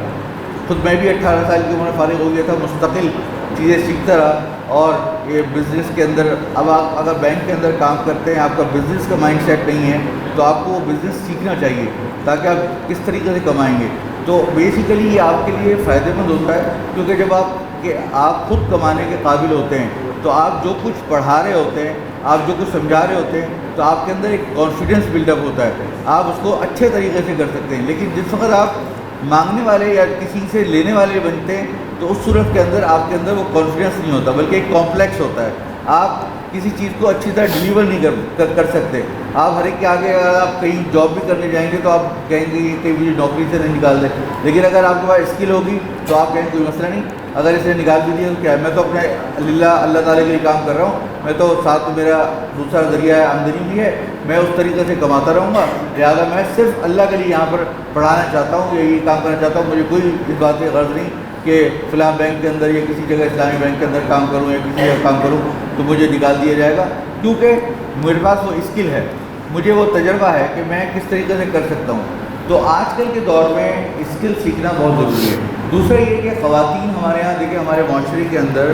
خود میں بھی 18 سال کی عمر میں فارغ ہو گیا تھا, مستقل چیزیں سیکھتا رہا. اور یہ بزنس کے اندر, اب آپ اگر بینک کے اندر کام کرتے ہیں, آپ کا بزنس کا مائنڈ سیٹ نہیں ہے, تو آپ کو وہ بزنس سیکھنا چاہیے تاکہ آپ کس طریقے سے کمائیں گے. تو بیسیکلی یہ آپ کے لیے فائدہ مند ہوتا ہے, کیونکہ جب آپ خود کمانے کے قابل ہوتے ہیں تو آپ جو کچھ پڑھا رہے ہوتے ہیں, آپ جو کچھ سمجھا رہے ہوتے ہیں, تو آپ کے اندر ایک کانفیڈنس بلڈ اپ ہوتا ہے, آپ اس کو اچھے طریقے سے کر سکتے ہیں. لیکن جس وقت آپ مانگنے والے یا کسی سے لینے والے بنتے ہیں تو اس صورت کے اندر آپ کے اندر وہ کانفیڈنس نہیں ہوتا, بلکہ ایک کمپلیکس ہوتا ہے. آپ کسی چیز کو اچھی طرح ڈلیور نہیں کر سکتے. آپ ہر ایک کے آگے اگر آپ کہیں جاب بھی کرنے جائیں گے تو آپ کہیں گے کہ مجھے نوکری سے نہیں نکال دیں, لیکن اگر آپ کے پاس اسکل ہوگی تو آپ کہیں کوئی مسئلہ نہیں, اگر اسے نکال بھی دیا تو کیا ہے, میں تو اپنے اللہ تعالیٰ کے لیے کام کر رہا ہوں, میں تو ساتھ میں میرا دوسرا ذریعہ ہے آمدنی بھی ہے, میں اس طریقے سے کماتا رہوں گا. لہٰذا میں صرف اللہ کے لیے یہاں پر پڑھانا چاہتا ہوں, یہی کام کرنا چاہتا ہوں. مجھے کوئی اس بات کی غرض نہیں کہ فلاں بینک کے اندر یا کسی جگہ اسلامی بینک کے اندر کام کروں یا کسی جگہ کام کروں تو مجھے نکال دیا جائے گا, کیونکہ میرے پاس وہ اسکل ہے, مجھے وہ تجربہ ہے کہ میں کس طریقے سے کر سکتا ہوں. تو آج کل کے دور میں اسکل سیکھنا بہت ضروری ہے. دوسرا یہ کہ خواتین ہمارے یہاں دیکھیں, ہمارے معاشرے کے اندر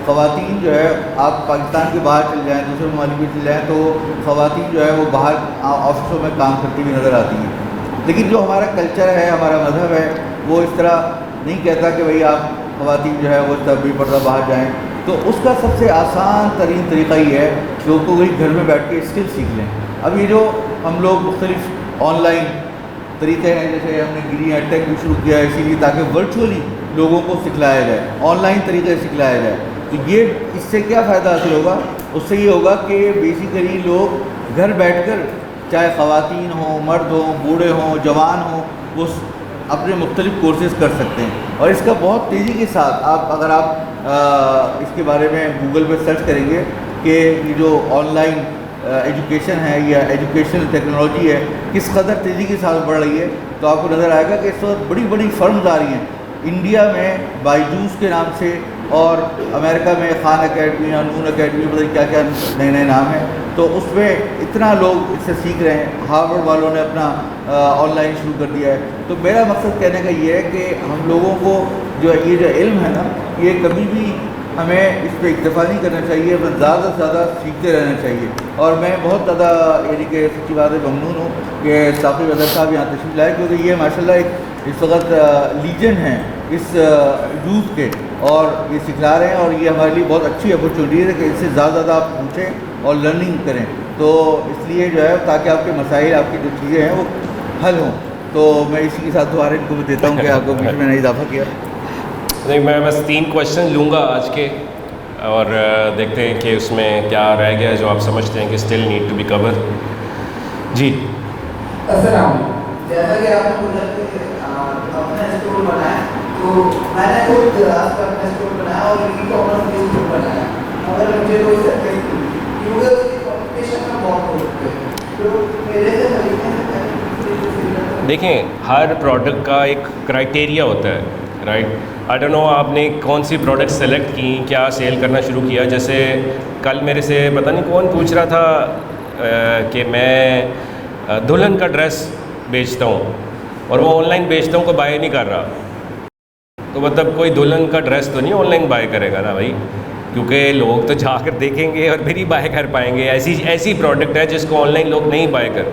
خواتین جو ہے, آپ پاکستان کے باہر چل جائیں, دوسرے ممالک میں چل جائیں, تو خواتین جو ہے وہ باہر آفسوں میں کام کرتی ہوئی نظر آتی ہیں. لیکن جو ہمارا کلچر ہے, ہمارا مذہب ہے, وہ اس طرح نہیں کہتا کہ بھئی آپ خواتین جو ہے وہ بے پردہ باہر جائیں. تو اس کا سب سے آسان ترین طریقہ یہ ہے کہ وہ کوئی گھر میں بیٹھ کے اسکل سیکھ لیں. اب یہ جو ہم لوگ مختلف آن لائن طریقے ہیں, جیسے ہم نے گرین ایڈ ٹیک بھی شروع کیا ہے اسی لیے تاکہ ورچولی لوگوں کو سکھلایا جائے, آن لائن طریقے سے سکھلایا جائے. تو یہ اس سے کیا فائدہ حاصل ہوگا, اس سے یہ ہوگا کہ بیسیکلی لوگ گھر بیٹھ کر, چاہے خواتین ہوں, مرد ہوں, بوڑھے ہوں, جوان ہوں, وہ اپنے مختلف کورسز کر سکتے ہیں. اور اس کا بہت تیزی کے ساتھ اگر آپ اس کے بارے میں گوگل پہ سرچ کریں گے کہ یہ جو آن لائن ایجوکیشن ہے یا ایجوکیشنل ٹیکنالوجی ہے کس قدر تیزی کے ساتھ بڑھ رہی ہے, تو آپ کو نظر آئے گا کہ اس وقت بڑی بڑی فرمز آ رہی ہیں. انڈیا میں بائیجوس کے نام سے, اور امریکہ میں خان اکیڈمی, نون اکیڈمی, پتہ نہیں کیا کیا نئے نئے نام ہیں. تو اس میں اتنا لوگ اس سے سیکھ رہے ہیں. ہارورڈ والوں نے اپنا آن لائن شروع کر دیا ہے. تو میرا مقصد کہنے کا یہ ہے کہ ہم لوگوں کو جو یہ جو علم ہے نا, یہ کبھی بھی ہمیں اس پہ اکتفا نہیں کرنا چاہیے, بس زیادہ سے زیادہ سیکھتے رہنا چاہیے. اور میں بہت زیادہ یعنی کہ سچی بات ہے ممنون ہوں کہ ثاقب اظہر صاحب یہاں تشریف لائے, کیونکہ یہ ماشاءاللہ ایک اس وقت لیجنڈ ہیں اس یوتھ کے, اور یہ سکھلا رہے ہیں. اور یہ ہمارے لیے بہت اچھی اپرچونیٹی ہے کہ اس سے زیادہ زیادہ آپ پوچھیں اور لرننگ کریں. تو اس لیے جو ہے تاکہ آپ کے مسائل, آپ کی جو چیزیں ہیں وہ حل ہوں. تو میں اسی کے ساتھ دوبارہ ان کو بھی دیتا ہوں کہ آپ کو بیچ میں نے اضافہ کیا. نہیں, میں بس 3 کویشچن لوں گا آج کے, اور دیکھتے ہیں کہ اس میں کیا رہ گیا ہے جو آپ سمجھتے ہیں کہ still need to be core. جی السلام علیکم. جیسا کہ آپ نے بولا کہ اپنا اسٹور بنایا, تو میں نے خود آپ کا اپنا اسٹور بنایا اور ان کو اپنا اسٹور بنایا, مگر مجھے کوئی سکسیس نہیں, کیونکہ اس کی کمپٹیشن میں بہت ہوتے ہیں. تو میرے سے دیکھیں, ہر پروڈکٹ کا ایک کرائٹیریا ہوتا ہے, رائٹ. آئی ڈونٹ نو آپ نے کون سی پروڈکٹ سلیکٹ کی, کیا سیل کرنا شروع کیا. جیسے کل میرے سے پتہ نہیں کون پوچھ رہا تھا کہ میں دلہن کا ڈریس بیچتا ہوں اور وہ آن لائن بیچتا ہوں, کوئی بائی نہیں کر رہا. تو مطلب کوئی دلہن کا ڈریس تو نہیں آن لائن بائی کرے گا نا بھائی, کیونکہ لوگ تو جا کر دیکھیں گے اور پھر ہی بائی کر پائیں گے. ایسی پروڈکٹ ہے جس کو آن لائن لوگ نہیں بائی کر.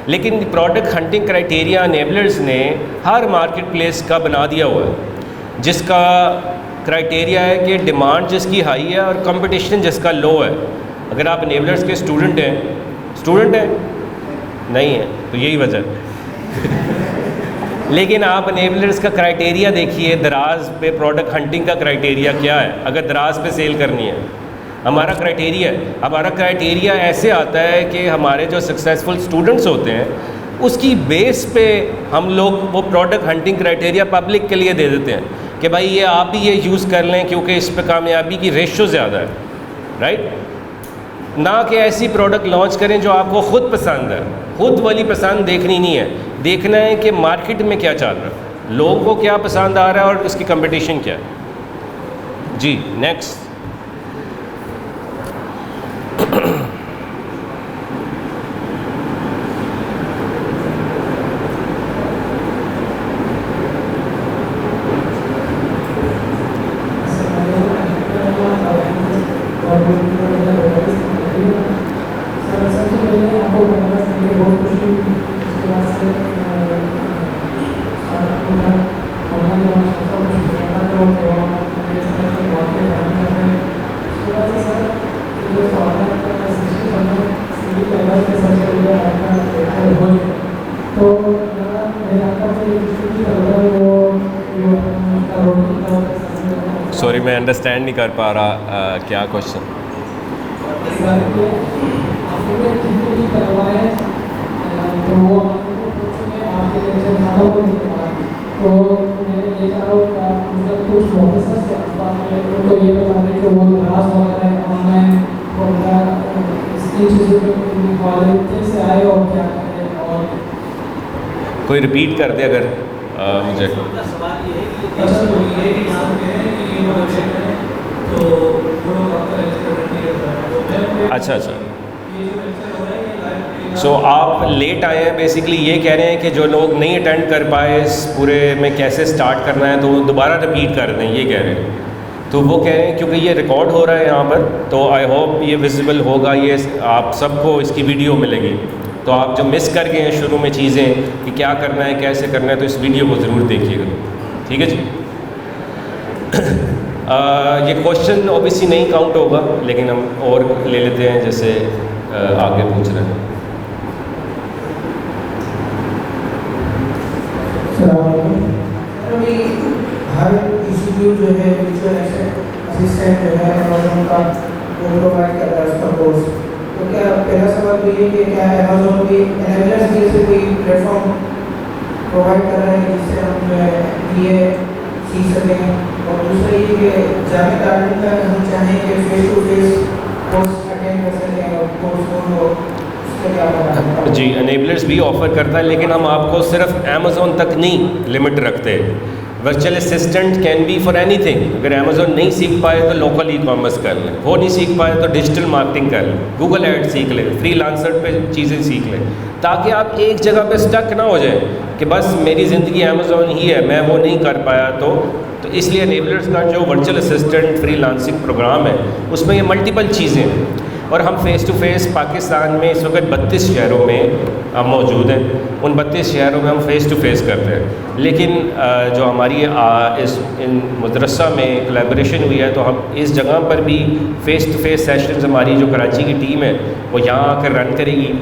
لیکن پروڈکٹ ہنٹنگ کرائٹیریا انیبلرز نے ہر مارکیٹ پلیس کا بنا دیا ہوا ہے, جس کا کرائٹیریا ہے کہ ڈیمانڈ جس کی ہائی ہے اور کمپٹیشن جس کا لو ہے. اگر آپ انیبلرز کے اسٹوڈنٹ ہیں نہیں ہیں تو یہی وجہ لیکن آپ انیبلرز کا کرائٹیریا دیکھیے, دراز پہ پروڈکٹ ہنٹنگ کا کرائٹیریا کیا ہے اگر دراز پہ سیل کرنی ہے. ہمارا کرائٹیریا ایسے آتا ہے کہ ہمارے جو سکسیزفل اسٹوڈنٹس ہوتے ہیں اس کی بیس پہ ہم لوگ وہ پروڈکٹ ہنٹنگ کرائٹیریا پبلک کے لیے دے دیتے ہیں. کہ بھائی یہ آپ بھی یہ یوز کر لیں کیونکہ اس پہ کامیابی کی ریشو زیادہ ہے، رائٹ؟ نہ کہ ایسی پروڈکٹ لانچ کریں جو آپ کو خود پسند ہے. خود والی پسند دیکھنی نہیں ہے، دیکھنا ہے کہ مارکیٹ میں کیا چل رہا ہے، لوگوں کو کیا پسند آ رہا ہے اور اس کی کمپٹیشن کیا ہے. جی نیکسٹ. سوری میں انڈرسٹینڈ نہیں کر پا رہا کیا کوشچن. کوئی ریپیٹ کر دے اگر مجھے. اچھا اچھا. سو آپ لیٹ آئے ہیں، بیسکلی یہ کہہ رہے ہیں کہ جو لوگ نہیں اٹینڈ کر پائے اس پورے میں کیسے سٹارٹ کرنا ہے تو وہ دوبارہ رپیٹ کر دیں، یہ کہہ رہے ہیں. تو وہ کہہ رہے ہیں کیونکہ یہ ریکارڈ ہو رہا ہے یہاں پر، تو آئی ہوپ یہ ویزیبل ہوگا، یہ آپ سب کو اس کی ویڈیو ملے گی. تو آپ جو مس کر گئے ہیں شروع میں چیزیں کہ کیا کرنا ہے کیسے کرنا ہے، تو اس ویڈیو کو ضرور دیکھیے گا. ٹھیک ہے جی. یہ کوشچن اوبیسلی نہیں کاؤنٹ ہوگا، لیکن ہم اور لے لیتے ہیں جیسے آگے پوچھ رہے ہیں. ہر انسٹیٹیوٹ جو ہے اسسٹنٹ جو ہے امیزون کا وہ پرووائڈ کر رہا ہے اس کا کورس، تو کیا پہلا سوال یہ ہے کہ کیا امیزون بھی انیبلرز کے سے کوئی پلیٹ فارم پرووائڈ کر رہا ہے جس سے ہم جو ہے یہ سیکھ سکیں؟ اور دوسرا یہ کہ جامعہ تعلیم کا ہم چاہیں کہ face to face course attend کر سکیں اور کورس کو اس کا کیا پڑھا ہے؟ جی انیبلرز بھی آفر کرتا ہے، لیکن ہم آپ کو صرف امیزون تک نہیں لمٹ رکھتے. Virtual assistant can be for anything. اگر امیزون نہیں سیکھ پائے تو لوکل ای کامرس کر لیں، وہ نہیں سیکھ پائے تو ڈیجیٹل مارکیٹنگ کر لیں، گوگل ایڈ سیکھ لیں، فری لانسر پہ چیزیں سیکھ لیں، تاکہ آپ ایک جگہ پہ اسٹک نہ ہو جائیں کہ بس میری زندگی امیزون ہی ہے، میں وہ نہیں کر پایا. تو اس لیے انیبلرز کا جو virtual assistant freelancing program ہے اس میں یہ ملٹیپل چیزیں ہیں. اور ہم فیس ٹو فیس پاکستان میں اس وقت 32 شہروں میں ہم موجود ہیں، ان 32 شہروں میں ہم فیس ٹو فیس کرتے ہیں. لیکن جو ہماری ان مدرسہ میں کولیبریشن ہوئی ہے تو ہم اس جگہ پر بھی فیس ٹو فیس سیشنز، ہماری جو کراچی کی ٹیم ہے وہ یہاں آ کر رن کرے گی.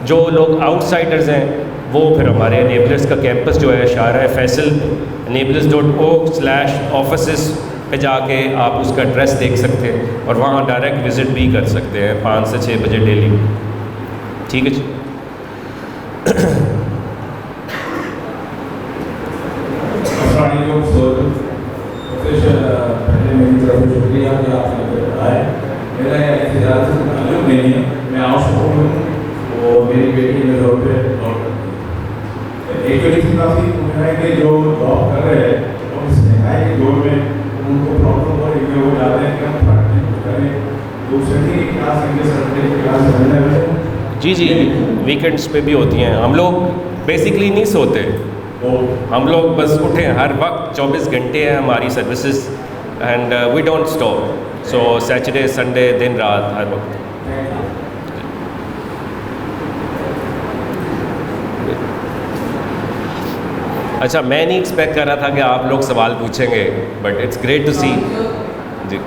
جو لوگ آؤٹ سائڈرز ہیں وہ پھر ہمارے انیبلرز کا کیمپس جو ہے شارع فیصل enablers.org/offices پہ جا کے آپ اس کا ایڈریس دیکھ سکتے ہیں اور وہاں ڈائریکٹ وزٹ بھی کر سکتے ہیں 5 سے 6 بجے ڈیلی. ٹھیک ہے جی. السلام علیکم پروفیسر، پہلے میری طرف سے شکریہ کہ آپ آئے. میرا احتجاج سے تعلق نہیں ہے، میں آؤٹ سپورٹ ہوں اور میری بیٹی میں روڈ پہ لوٹ کرتی ہے. ایک کافی ہے کہ جو جاب کر رہے ہیں اور اس نہایت کے دور میں ان کو پرابلم ہو رہی ہے، وہ جاتے ہیں کہ ہم پڑھنے کو کریں دوسری کلاس انگلش سنڈے کی کلاس کرنے والے. جی جی ویکینڈس پہ بھی ہوتی ہیں. ہم لوگ بیسکلی نہیں سوتے، ہم لوگ بس اٹھیں، ہر وقت 24 گھنٹے ہیں ہماری services and we don't stop. So Saturday Sunday دن رات ہر وقت. اچھا میں نہیں ایکسپیکٹ کر رہا تھا کہ آپ لوگ سوال پوچھیں گے، بٹ اٹس گریٹ ٹو سی. جی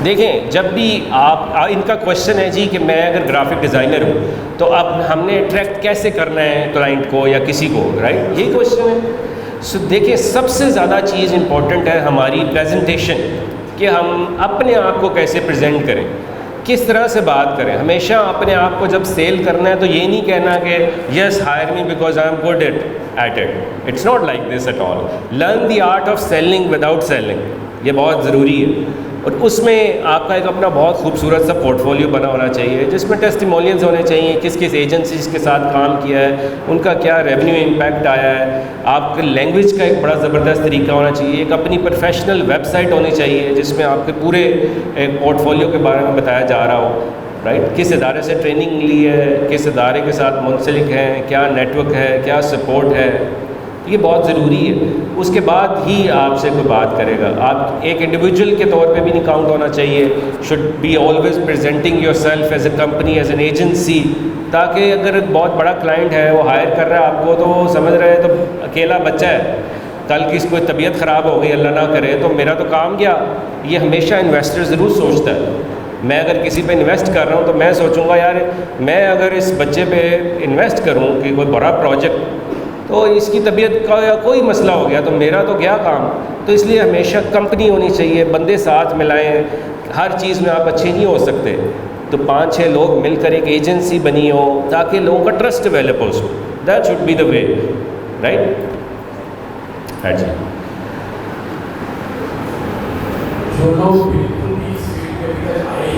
دیکھیں، جب بھی آپ ان کا کوشچن ہے جی کہ میں اگر گرافک ڈیزائنر ہوں تو اب ہم نے اٹریکٹ کیسے کرنا ہے کلائنٹ کو یا کسی کو، رائٹ؟ یہی کوشچن ہے. سو دیکھیں سب سے زیادہ چیز امپورٹنٹ ہے ہماری پریزنٹیشن، کہ ہم اپنے آپ کو کیسے پریزنٹ کریں. کس طرح سے بات کریں. ہمیشہ اپنے آپ کو جب سیل کرنا ہے تو یہ نہیں کہنا کہ yes hire me because I am good at it. It's not like this at all. Learn the art of selling without selling. یہ بہت ضروری ہے. اور اس میں آپ کا ایک اپنا بہت خوبصورت سا پورٹ فولیو بنا ہونا چاہیے جس میں ٹیسٹیمونیلز ہونے چاہیے, کس کس ایجنسیز کے ساتھ کام کیا ہے, ان کا کیا ریونیو امپیکٹ آیا ہے. آپ کے لینگویج کا ایک بڑا زبردست طریقہ ہونا چاہیے. ایک اپنی پروفیشنل ویب سائٹ ہونی چاہیے جس میں آپ کے پورے ایک پورٹ فولیو کے بارے میں بتایا جا رہا ہو, رائٹ. کس ادارے سے ٹریننگ لی ہے, کس ادارے کے ساتھ منسلک ہیں, کیا نیٹ ورک ہے, کیا سپورٹ ہے. یہ بہت ضروری ہے. اس کے بعد ہی آپ سے کوئی بات کرے گا. آپ ایک انڈیویجول کے طور پہ بھی نہیں کاؤنٹ ہونا چاہیے. Should be always presenting yourself as a company, as an agency, تاکہ اگر ایک بہت بڑا کلائنٹ ہے وہ ہائر کر رہا ہے آپ کو تو وہ سمجھ رہے ہیں تو اکیلا بچہ ہے, کل کی اس کو طبیعت خراب ہو گئی اللہ نہ کرے تو میرا تو کام گیا. یہ ہمیشہ انویسٹر ضرور سوچتا ہے. میں اگر کسی پہ انویسٹ کر رہا ہوں تو میں سوچوں گا یار میں اگر اس بچے پہ انویسٹ کروں کہ کوئی بڑا پروجیکٹ تو اس کی طبیعت کا یا کوئی مسئلہ ہو گیا تو میرا تو گیا کام. تو اس لیے ہمیشہ کمپنی ہونی چاہیے, بندے ساتھ ملائیں. ہر چیز میں آپ اچھے نہیں ہو سکتے تو 5-6 لوگ مل کر ایک ایجنسی بنی ہو تاکہ لوگوں کا ٹرسٹ ڈیولپ ہو. That should be the way, right. جو لوگ بالکل بھی اس فیلڈ میں آئے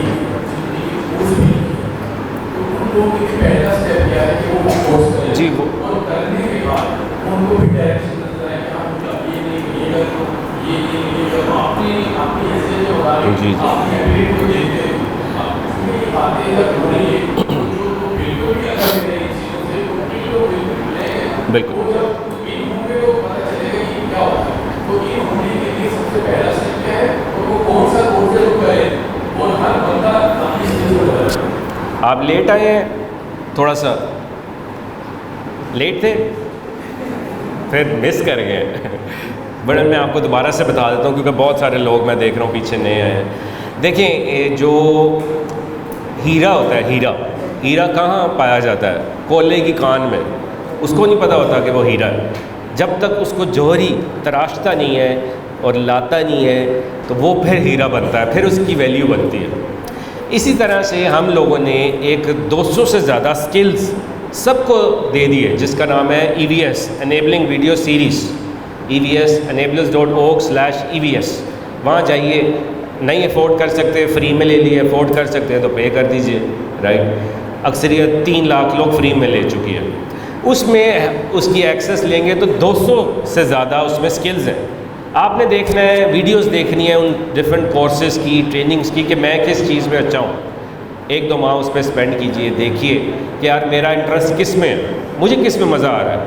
تو ان لوگوں کے پہلا اسٹیپ کیا ہے کہ وہ کورس کریں. جی اور کرنے کے بعد ان کو بھی ڈائریکشن نظر آئے کہ آپ یہ نہیں یہ کرو یہ کرو. آپ کی ایسے جو ہمارے آپ کی ایبلٹی کو دیکھتے ہیں آپ باتیں جب ہو رہی ہے جو بالکل بھی الگ ہے ان چیزوں سے وہ بالکل بالکل وہ جب ان ہوں گے تو پتہ چلے گا کہ کیا ہوتا ہے. تو ان ہونے کے لیے سب سے پہلا اسٹیپ کیا ہے اور وہ کون سا کورس ہے جو کرے اور ہر بندہ اپنی چیز کو کرے. آپ لیٹ آئے ہیں, تھوڑا سا لیٹ تھے, پھر مس کر گئے. بڑے میں آپ کو دوبارہ سے بتا دیتا ہوں کیونکہ بہت سارے لوگ میں دیکھ رہا ہوں پیچھے نئے آئے ہیں. دیکھیں جو ہیرا ہوتا ہے, ہیرا کہاں پایا جاتا ہے؟ کولے کی کان میں. اس کو نہیں پتہ ہوتا کہ وہ ہیرا ہے. جب تک اس کو جوہری تراشتا نہیں ہے اور لاتا نہیں ہے تو وہ پھر ہیرا بنتا ہے, پھر اس کی ویلیو بنتی ہے. اسی طرح سے ہم لوگوں نے ایک 200 سے زیادہ سکلز سب کو دے دیے جس کا نام ہے EVS enabling video series. EVS enablers.org/EVS. وہاں جائیے. نہیں افورڈ کر سکتے فری میں لے لیے, افورڈ کر سکتے ہیں تو پے کر دیجئے, رائٹ. اکثریت 3 لاکھ لوگ فری میں لے چکی ہے. اس میں اس کی ایکسیس لیں گے تو 200 سے زیادہ اس میں سکلز ہیں. آپ نے دیکھنا ہے, ویڈیوز دیکھنی ہے ان ڈفرینٹ کورسز کی, ٹریننگز کی کہ میں کس چیز میں اچھا ہوں. 1-2 ماہ اس پہ اسپینڈ کیجئے, دیکھیے کہ یار میرا انٹرسٹ کس میں ہے, مجھے کس میں مزہ آ رہا ہے,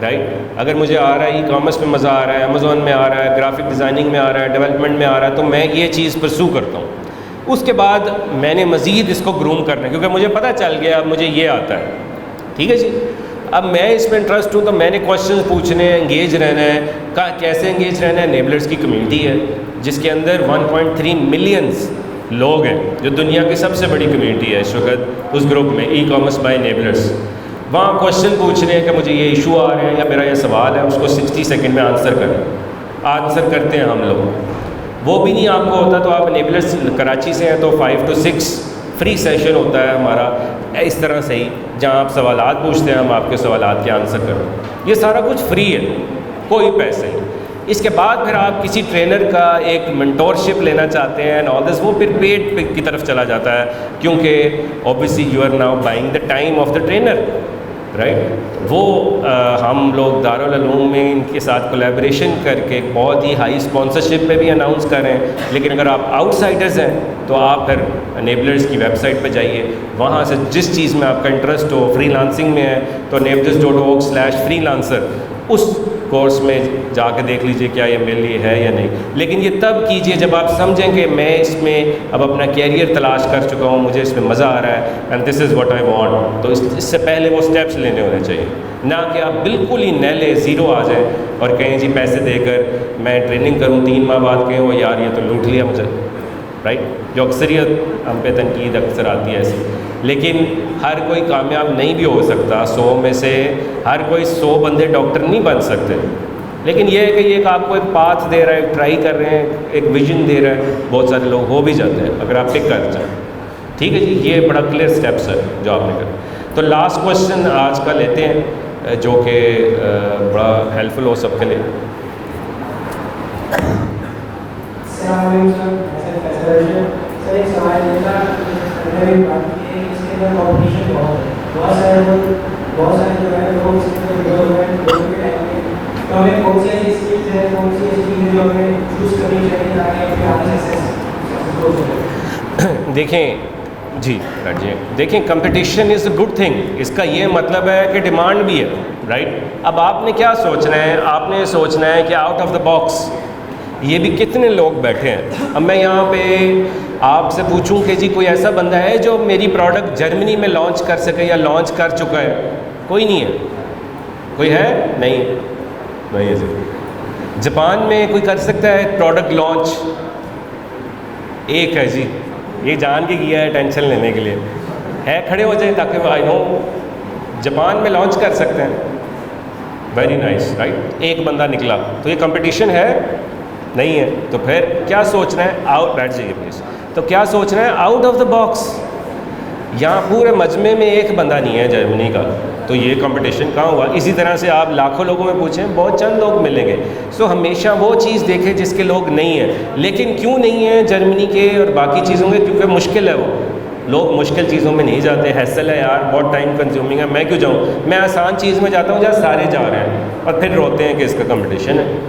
رائٹ. اگر مجھے آ رہا ہے ای کامرس میں مزہ آ رہا ہے, امیزون میں آ رہا ہے, گرافک ڈیزائننگ میں آ رہا ہے, ڈیولپمنٹ میں آ رہا ہے تو میں یہ چیز پرسو کرتا ہوں. اس کے بعد میں نے مزید اس کو گروم کرنا ہے کیونکہ مجھے پتہ چل گیا اب مجھے یہ آتا ہے, ٹھیک ہے جی. اب میں اس میں انٹرسٹ ہوں تو میں نے کویشچنز پوچھنے ہیں, انگیج رہنا ہے. کیسے انگیج رہنا ہے؟ انیبلرز کی کمیونٹی ہے جس کے اندر 1.3 ملینز لوگ ہیں, جو دنیا کی سب سے بڑی کمیونٹی ہے اس وقت اس گروپ میں, ای کامرس بائی انیبلرز. وہاں کویشچن پوچھنے ہیں کہ مجھے یہ ایشو آ رہے ہیں یا میرا یہ سوال ہے, اس کو 60 سیکنڈ میں آنسر کرتے ہیں ہم لوگ. وہ بھی نہیں آپ کو ہوتا تو آپ انیبلرز کراچی سے ہیں تو 5 to 6 فری سیشن ہوتا ہے ہمارا اس طرح سے ہی, جہاں آپ سوالات پوچھتے ہیں, ہم آپ کے سوالات کے آنسر کرتے ہیں. یہ سارا کچھ فری ہے, کوئی پیسے نہیں. اس کے بعد پھر آپ کسی ٹرینر کا ایک منٹورشپ لینا چاہتے ہیں اینڈ آل دس, وہ پھر پیڈ کی طرف چلا جاتا ہے کیونکہ obviously you are now buying the time of the trainer, right. وہ ہم لوگ دارالعلوم میں ان کے ساتھ کولیبریشن کر کے بہت ہی ہائی اسپانسرشپ پہ بھی اناؤنس کریں. لیکن اگر آپ آؤٹ سائڈرز ہیں تو آپ پھر انیبلرز کی ویب سائٹ پہ جائیے, وہاں سے جس چیز میں آپ کا انٹرسٹ ہو, فری لانسنگ میں ہے تو enablers.org/freelancer اس کورس میں جا کے دیکھ لیجئے کیا یہ میرے لیے ہے یا نہیں. لیکن یہ تب کیجئے جب آپ سمجھیں کہ میں اس میں اب اپنا کیریئر تلاش کر چکا ہوں, مجھے اس میں مزہ آ رہا ہے and this is what I want. تو اس سے پہلے وہ اسٹیپس لینے ہونے چاہیے, نہ کہ آپ بالکل ہی نیلے زیرو آ جائیں اور کہیں جی پیسے دے کر میں ٹریننگ کروں, 3 ماہ بعد کہیں وہ یار یہ تو لوٹ لیا مجھے, رائٹ. جو اکثریت ہم پہ تنقید اکثر آتی ہے ایسی. لیکن ہر کوئی کامیاب نہیں بھی ہو سکتا, 100 میں سے ہر کوئی 100 بندے ڈاکٹر نہیں بن سکتے. لیکن یہ ہے کہ یہ ایک آپ کو ایک پاتھ دے رہا ہے, ایک ٹرائی کر رہے ہیں, ایک ویژن دے رہا ہے. بہت سارے لوگ ہو بھی جاتے ہیں اگر آپ پک کر جائیں. ٹھیک ہے جی, یہ بڑا کلیئر اسٹیپس ہے جو آپ نے کرا. تو لاسٹ کوشچن آج کا لیتے ہیں جو کہ بڑا ہیلپ فل ہو سب کے لیے. السلام علیکم سر, ایک سوال یہ تھا کہ اس کے اندر کمپٹیشن بہت سارے جو ہے لوگ اس کے اندر ڈیولپمنٹ تو ہمیں کون سی ایسی اسکلز ہے, کون سی ایسی چیزیں جو ہمیں چوز کرنی چاہیے تاکہ ہمیں آگے سکسیس ہو سکے. دیکھیں جی جی, دیکھیں competition is a good thing. اس کا یہ مطلب ہے کہ ڈیمانڈ بھی ہے, رائٹ. اب آپ نے کیا سوچنا ہے, آپ نے سوچنا ہے کہ آؤٹ آف دا باکس یہ بھی کتنے لوگ بیٹھے ہیں. اب میں یہاں پہ آپ سے پوچھوں کہ جی کوئی ایسا بندہ ہے جو میری پروڈکٹ جرمنی میں لانچ کر سکے یا لانچ کر چکا ہے؟ کوئی نہیں ہے. کوئی ہے؟ نہیں ہے جی. جاپان میں کوئی کر سکتا ہے پروڈکٹ لانچ؟ ایک ہے جی, یہ جان کے کیا ہے ٹینشن لینے کے لیے. ہے کھڑے ہو جائیں تاکہ وہ آئی نو جاپان میں لانچ کر سکتے ہیں. Very nice, right. ایک بندہ نکلا تو یہ کمپٹیشن ہے؟ نہیں ہے. تو پھر کیا سوچنا ہے, آؤٹ, بیٹھ جائیے پلیز. تو کیا سوچنا ہے, آؤٹ آف دا باکس. یہاں پورے مجمع میں ایک بندہ نہیں ہے جرمنی کا, تو یہ کمپٹیشن کہاں ہوا؟ اسی طرح سے آپ لاکھوں لوگوں میں پوچھیں, بہت چند لوگ ملیں گے. سو ہمیشہ وہ چیز دیکھیں جس کے لوگ نہیں ہیں. لیکن کیوں نہیں ہیں جرمنی کے اور باقی چیزوں کے؟ کیونکہ مشکل ہے. وہ لوگ مشکل چیزوں میں نہیں جاتے. ہیسل ہے یار, بہت ٹائم کنزیومنگ ہے, میں کیوں جاؤں؟ میں آسان چیز میں جاتا ہوں جہاں سارے جا رہے ہیں, اور پھر روتے ہیں کہ اس کا کمپٹیشن ہے.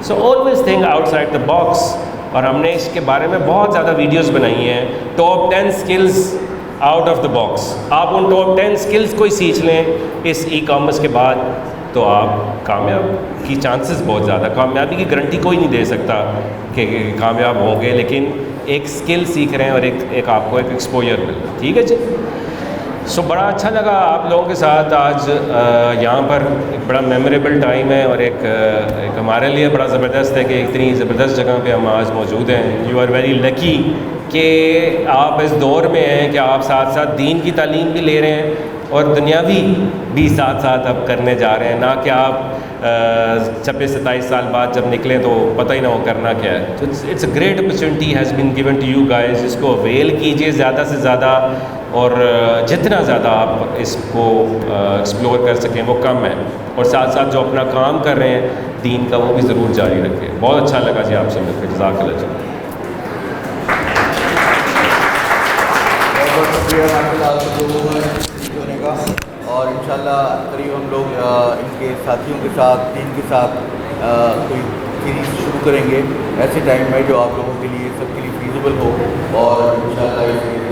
So always think out side the box. اور ہم نے اس کے بارے میں بہت زیادہ ویڈیوز بنائی ہیں. Top 10 skills out of the box. آپ ان ٹاپ 10 اسکلز کو ہی سیکھ لیں اس ای کامرس کے بعد, تو آپ کامیاب کی چانسز بہت زیادہ. کامیابی کی گارنٹی کوئی نہیں دے سکتا کہ کامیاب ہوں گے, لیکن ایک اسکل سیکھ رہے ہیں اور ایک آپ کو ایک ایکسپوجر مل رہا ہے. ٹھیک ہے جی. سو بڑا اچھا لگا آپ لوگوں کے ساتھ آج یہاں پر. ایک بڑا میموریبل ٹائم ہے, اور ایک ہمارے لیے بڑا زبردست ہے کہ اتنی زبردست جگہ پہ ہم آج موجود ہیں. یو آر ویری لکی کہ آپ اس دور میں ہیں کہ آپ ساتھ ساتھ دین کی تعلیم بھی لے رہے ہیں اور دنیاوی بھی ساتھ ساتھ اب کرنے جا رہے ہیں. نہ کہ آپ 26-27 سال بعد جب نکلیں تو پتہ ہی نہ ہو کرنا کیا ہے. تو it's a great opportunity has been given to you guys. اس کو اویل کیجیے زیادہ سے زیادہ, اور جتنا زیادہ آپ اس کو ایکسپلور کر سکیں وہ کم ہے. اور ساتھ ساتھ جو اپنا کام کر رہے ہیں دین کا, وہ بھی ضرور جاری رکھیں. بہت اچھا لگا جی آپ سے مل کر. جزاک اللہ جی. بہت شکریہ ماشاء اللہ ہونے کا. اور انشاءاللہ قریب ہم لوگ ان کے ساتھیوں کے ساتھ, دین کے ساتھ کوئی سیریز شروع کریں گے ایسے ٹائم میں جو آپ لوگوں کے لیے, سب کے لیے فیزیبل ہو, اور انشاءاللہ